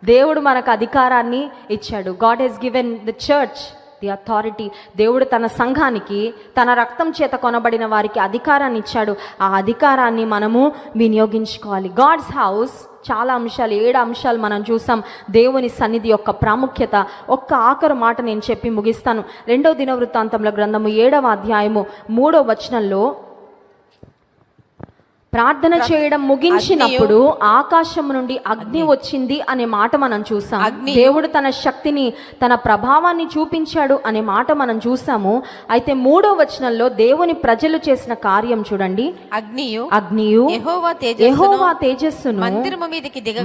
దేవుడు మనకు అధికారాన్ని ఇచ్చాడు. God has given the church the authority. దేవుడు తన సంఘానికి తన రక్తం చేత కొనబడిన వారికి అధికారాన్ని ఇచ్చాడు. ఆ అధికారాన్ని మనము వినియోగించుకోవాలి. గాడ్స్ హౌస్ చాలా అంశాలు, 7 అంశాలు మనం చూసాం. దేవుని సన్నిధి యొక్క ప్రాముఖ్యత. ఒక్క ఆఖరు మాట నేను చెప్పి ముగిస్తాను. 2వ దినవృత్తాంతముల గ్రంథము 7వ అధ్యాయము 3వ వచనంలో ప్రార్థన చేయడం ముగించినప్పుడు ఆకాశం నుండి అగ్ని వచ్చింది అనే మాట మనం చూసాం. దేవుడు తన శక్తిని తన ప్రభావాన్ని చూపించాడు అనే మాట మనం చూసాము. అయితే 3వ వచనంలో దేవుని ప్రజలు చేసిన కార్యం చూడండి. అగ్నియు యెహోవా తేజస్సును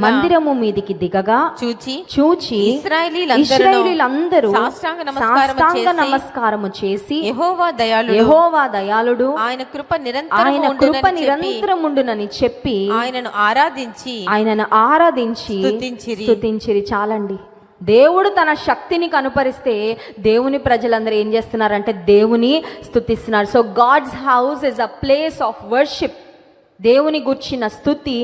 మందిరము మీదికి దిగగా చూచి ఇశ్రాయేలీయులందరూ సాష్టాంగ నమస్కారము చేసి యెహోవా దయాళుడు, ఆయన కృప నిరంతరం ఉండునని చెప్పి ఆయనను ఆరాధించి స్తుతించిరి. చాలండి. దేవుడు తన శక్తిని కనుపరిస్తే దేవుని ప్రజలందరూ ఏం చేస్తున్నారంటే దేవుని స్తుతిస్తున్నారు. So God's house is a place of worship. దేవుని గుర్చిన స్తుతి,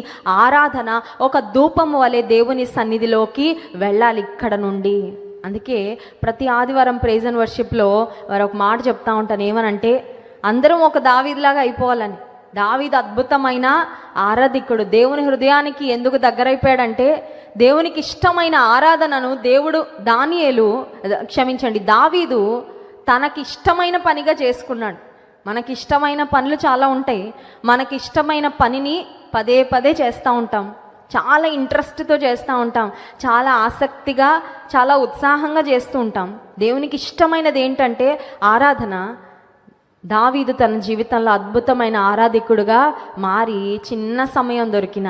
ఆరాధన ఒక ధూపము వలె దేవుని సన్నిధిలోకి వెళ్ళాలి ఇక్కడ నుండి. అందుకే ప్రతి ఆదివారం ప్రైజ్ అండ్ వర్షిప్లో వారు ఒక మాట చెప్తా ఉంటాను, ఏమనంటే అందరం ఒక దావీదులాగా అయిపోవాలని. దావీదు అద్భుతమైన ఆరాధికుడు. దేవుని హృదయానికి ఎందుకు దగ్గరైపోయాడంటే దేవునికి ఇష్టమైన ఆరాధనను దావీదు తనకిష్టమైన పనిగా చేసుకున్నాడు. మనకిష్టమైన పనులు చాలా ఉంటాయి. మనకిష్టమైన పనిని పదే చేస్తూ ఉంటాం, చాలా ఇంట్రెస్ట్తో చేస్తూ ఉంటాం, చాలా ఆసక్తిగా, చాలా ఉత్సాహంగా చేస్తూ ఉంటాం. దేవునికి ఇష్టమైనది ఏంటంటే ఆరాధన. దావీదు తన జీవితంలో అద్భుతమైన ఆరాధికుడుగా మారి చిన్న సమయం దొరికిన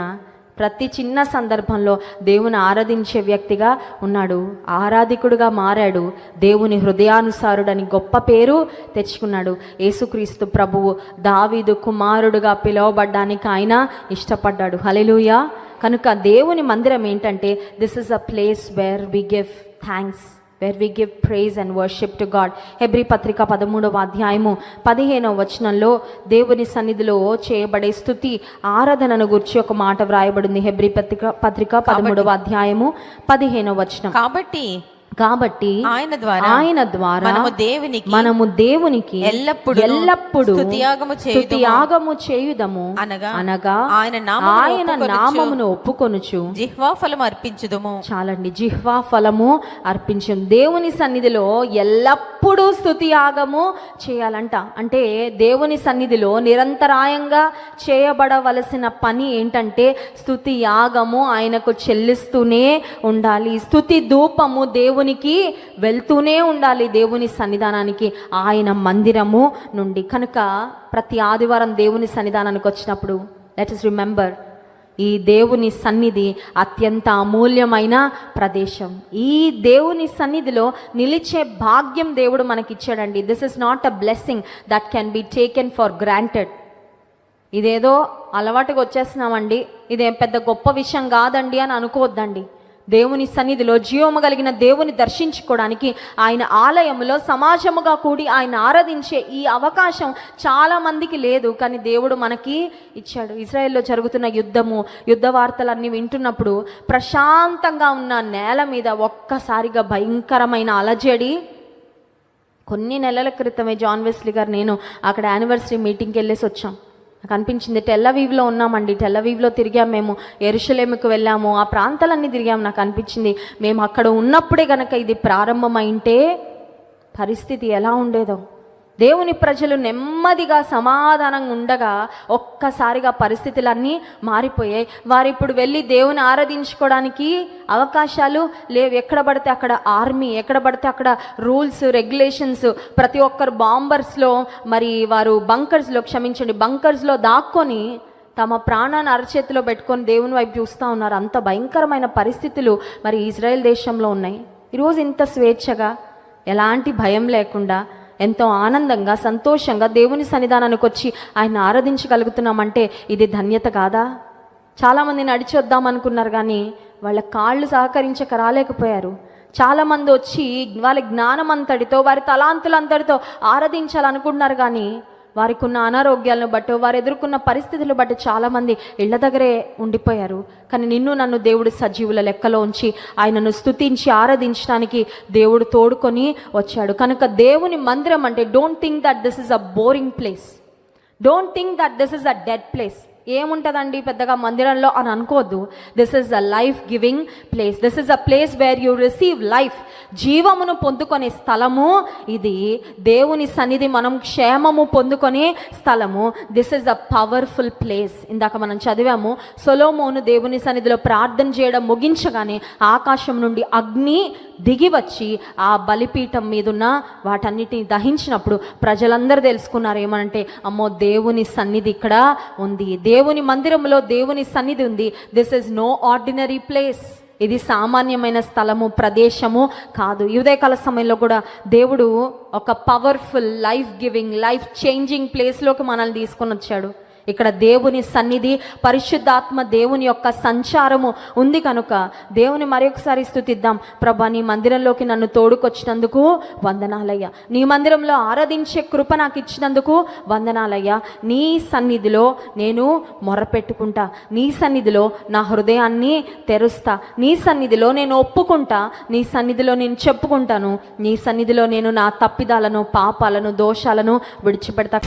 ప్రతి చిన్న సందర్భంలో దేవుని ఆరాధించే వ్యక్తిగా ఉన్నాడు. ఆరాధికుడుగా మారాడు. దేవుని హృదయానుసారుడని గొప్ప పేరు తెచ్చుకున్నాడు. యేసుక్రీస్తు ప్రభువు దావీదు కుమారుడుగా పిలువబడ్డానికి ఆయన ఇష్టపడ్డాడు. హల్లెలూయా. కనుక దేవుని మందిరం ఏంటంటే this is a place where we give thanks, where we give praise and worship to God. హెబ్రీ పత్రిక 13వ అధ్యాయము 15వ వచనంలో దేవుని సన్నిధిలో చేయబడే స్తుతి ఆరాధనను గురించి ఒక మాట వ్రాయబడింది. హెబ్రీ పత్రిక 13వ అధ్యాయము 15వ వచనం. కాబట్టి ఆయన ద్వారా మనము దేవునికి ఎల్లప్పుడు స్తుతియాగము చేయుదము అనగా ఆయన నామమును ఒప్పుకొనుచు జిహ్వా ఫలము అర్పించుదుము. చాలండి, జిహ్వా ఫలము అర్పించుము. దేవుని సన్నిధిలో ఎల్లప్పుడూ స్తుతియాగము చేయాలంట. అంటే దేవుని సన్నిధిలో నిరంతరాయంగా చేయబడవలసిన పని ఏంటంటే స్తుతి యాగము ఆయనకు చెల్లిస్తూనే ఉండాలి. స్తుతి ధూపము దేవునికి వెళ్తూనే ఉండాలి, దేవుని సన్నిధానానికి, ఆయన మందిరము నుండి. కనుక ప్రతి ఆదివారం దేవుని సన్నిధానానికి వచ్చినప్పుడు లెట్ us రిమెంబర్, ఈ దేవుని సన్నిధి అత్యంత అమూల్యమైన ప్రదేశం. ఈ దేవుని సన్నిధిలో నిలిచే భాగ్యం దేవుడు మనకిచ్చాడండి. This is not a blessing that can be taken for granted. ఇదేదో అలవాటుగా వచ్చేస్తున్నామండి, ఇదేం పెద్ద గొప్ప విషయం కాదండి అని అనుకోవద్దండి. దేవుని సన్నిధిలో జీవము కలిగిన దేవుని దర్శించుకోవడానికి ఆయన ఆలయంలో సమాజముగా కూడి ఆయన ఆరాధించే ఈ అవకాశం చాలా మందికి లేదు, కానీ దేవుడు మనకి ఇచ్చాడు. ఇజ్రాయెల్లో జరుగుతున్న యుద్ధ వార్తలన్నీ వింటున్నప్పుడు ప్రశాంతంగా ఉన్న నేల మీద ఒక్కసారిగా భయంకరమైన అలజడి. కొన్ని నెలల క్రితమే జాన్ వెస్లీ గారు నేను అక్కడ యానివర్సరీ మీటింగ్కి వెళ్ళేసి వచ్చాం. నాకు అనిపించింది, టెల్లవీవ్లో ఉన్నామండి, టెల్లవీవ్లో తిరిగాం, మేము యెరూషలేముకు వెళ్ళాము, ఆ ప్రాంతాలన్నీ తిరిగాము. నాకు అనిపించింది మేము అక్కడ ఉన్నప్పుడే గనక ఇది ప్రారంభమైంటే పరిస్థితి ఎలా ఉండేదో. దేవుని ప్రజలు నెమ్మదిగా సమాధానంగా ఉండగా ఒక్కసారిగా పరిస్థితులన్నీ మారిపోయాయి. వారు ఇప్పుడు వెళ్ళి దేవుని ఆరాధించుకోవడానికి అవకాశాలు లేవు. ఎక్కడ పడితే అక్కడ ఆర్మీ, ఎక్కడ పడితే అక్కడ రూల్స్ రెగ్యులేషన్స్, ప్రతి ఒక్కరు బాంబర్స్లో మరి వారు బంకర్స్లో దాక్కొని తమ ప్రాణాన్ని అరచేతిలో పెట్టుకొని దేవుని వైపు చూస్తూ ఉన్నారు. అంత భయంకరమైన పరిస్థితులు మరి ఇజ్రాయెల్ దేశంలో ఉన్నాయి. ఈరోజు ఇంత స్వేచ్ఛగా, ఎలాంటి భయం లేకుండా, ఎంతో ఆనందంగా, సంతోషంగా దేవుని సన్నిధానానికి వచ్చి ఆయన ఆరాధించగలుగుతున్నామంటే ఇది ధన్యత కాదా? చాలామంది నడిచి వద్దాం అనుకున్నారు కానీ వాళ్ళ కాళ్ళు సహకరించక రాలేకపోయారు. చాలామంది వచ్చి వాళ్ళ జ్ఞానం అంతటితో, వారి తలాంతులంతటితో ఆరాధించాలనుకుంటున్నారు కానీ వారికి ఉన్న అనారోగ్యాలను బట్టి, వారు ఎదుర్కొన్న పరిస్థితులు బట్టి చాలామంది ఇళ్ల దగ్గరే ఉండిపోయారు. కానీ నిన్ను నన్ను దేవుడు సజీవుల లెక్కలో ఉంచి ఆయనను స్తుతించి ఆరాధించడానికి దేవుడు తోడుకొని వచ్చాడు. కనుక దేవుని మందిరం అంటే don't think that this is a boring place, don't think that this is a dead place. ఏముంటుందండి పెద్దగా మందిరంలో అని అనుకోవద్దు. This is a life giving place. This is a place where you receive life. జీవమును పొందుకునే స్థలము ఇది. దేవుని సన్నిధి మనం క్షేమము పొందుకునే స్థలము. This is a powerful place. ఇందాక మనం చదివాము, సొలొమోను దేవుని సన్నిధిలో ప్రార్థన చేయడం ముగించగానే ఆకాశం నుండి అగ్ని దిగి వచ్చి ఆ బలిపీఠం మీదున్న వాటన్నిటిని దహించినప్పుడు ప్రజలందరూ తెలుసుకున్నారు ఏమనంటే, అమ్మో దేవుని సన్నిధి ఇక్కడ ఉంది, దేవుని మందిరంలో దేవుని సన్నిధి ఉంది. This is no ordinary place. ఇది సామాన్యమైన స్థలము, ప్రదేశము కాదు. ఈ ఉదయకాల సమయంలో కూడా దేవుడు ఒక powerful life giving, life changing ప్లేస్లోకి మనల్ని తీసుకొని వచ్చాడు. ఇక్కడ దేవుని సన్నిధి, పరిశుద్ధాత్మ దేవుని యొక్క సంచారము ఉంది. కనుక దేవుని మరొకసారి స్తుతిద్దాం. ప్రభా, నీ మందిరంలోకి నన్ను తోడుకొచ్చినందుకు వందనాలయ్యా. నీ మందిరంలో ఆరాధించే కృప నాకు ఇచ్చినందుకు వందనాలయ్యా. నీ సన్నిధిలో నేను మొరపెట్టుకుంటా, నీ సన్నిధిలో నా హృదయాన్ని తెరుస్తా, నీ సన్నిధిలో నేను ఒప్పుకుంటా, నీ సన్నిధిలో నేను చెప్పుకుంటాను, నీ సన్నిధిలో నేను నా తప్పిదాలను, పాపాలను, దోషాలను విడిచిపెడతా.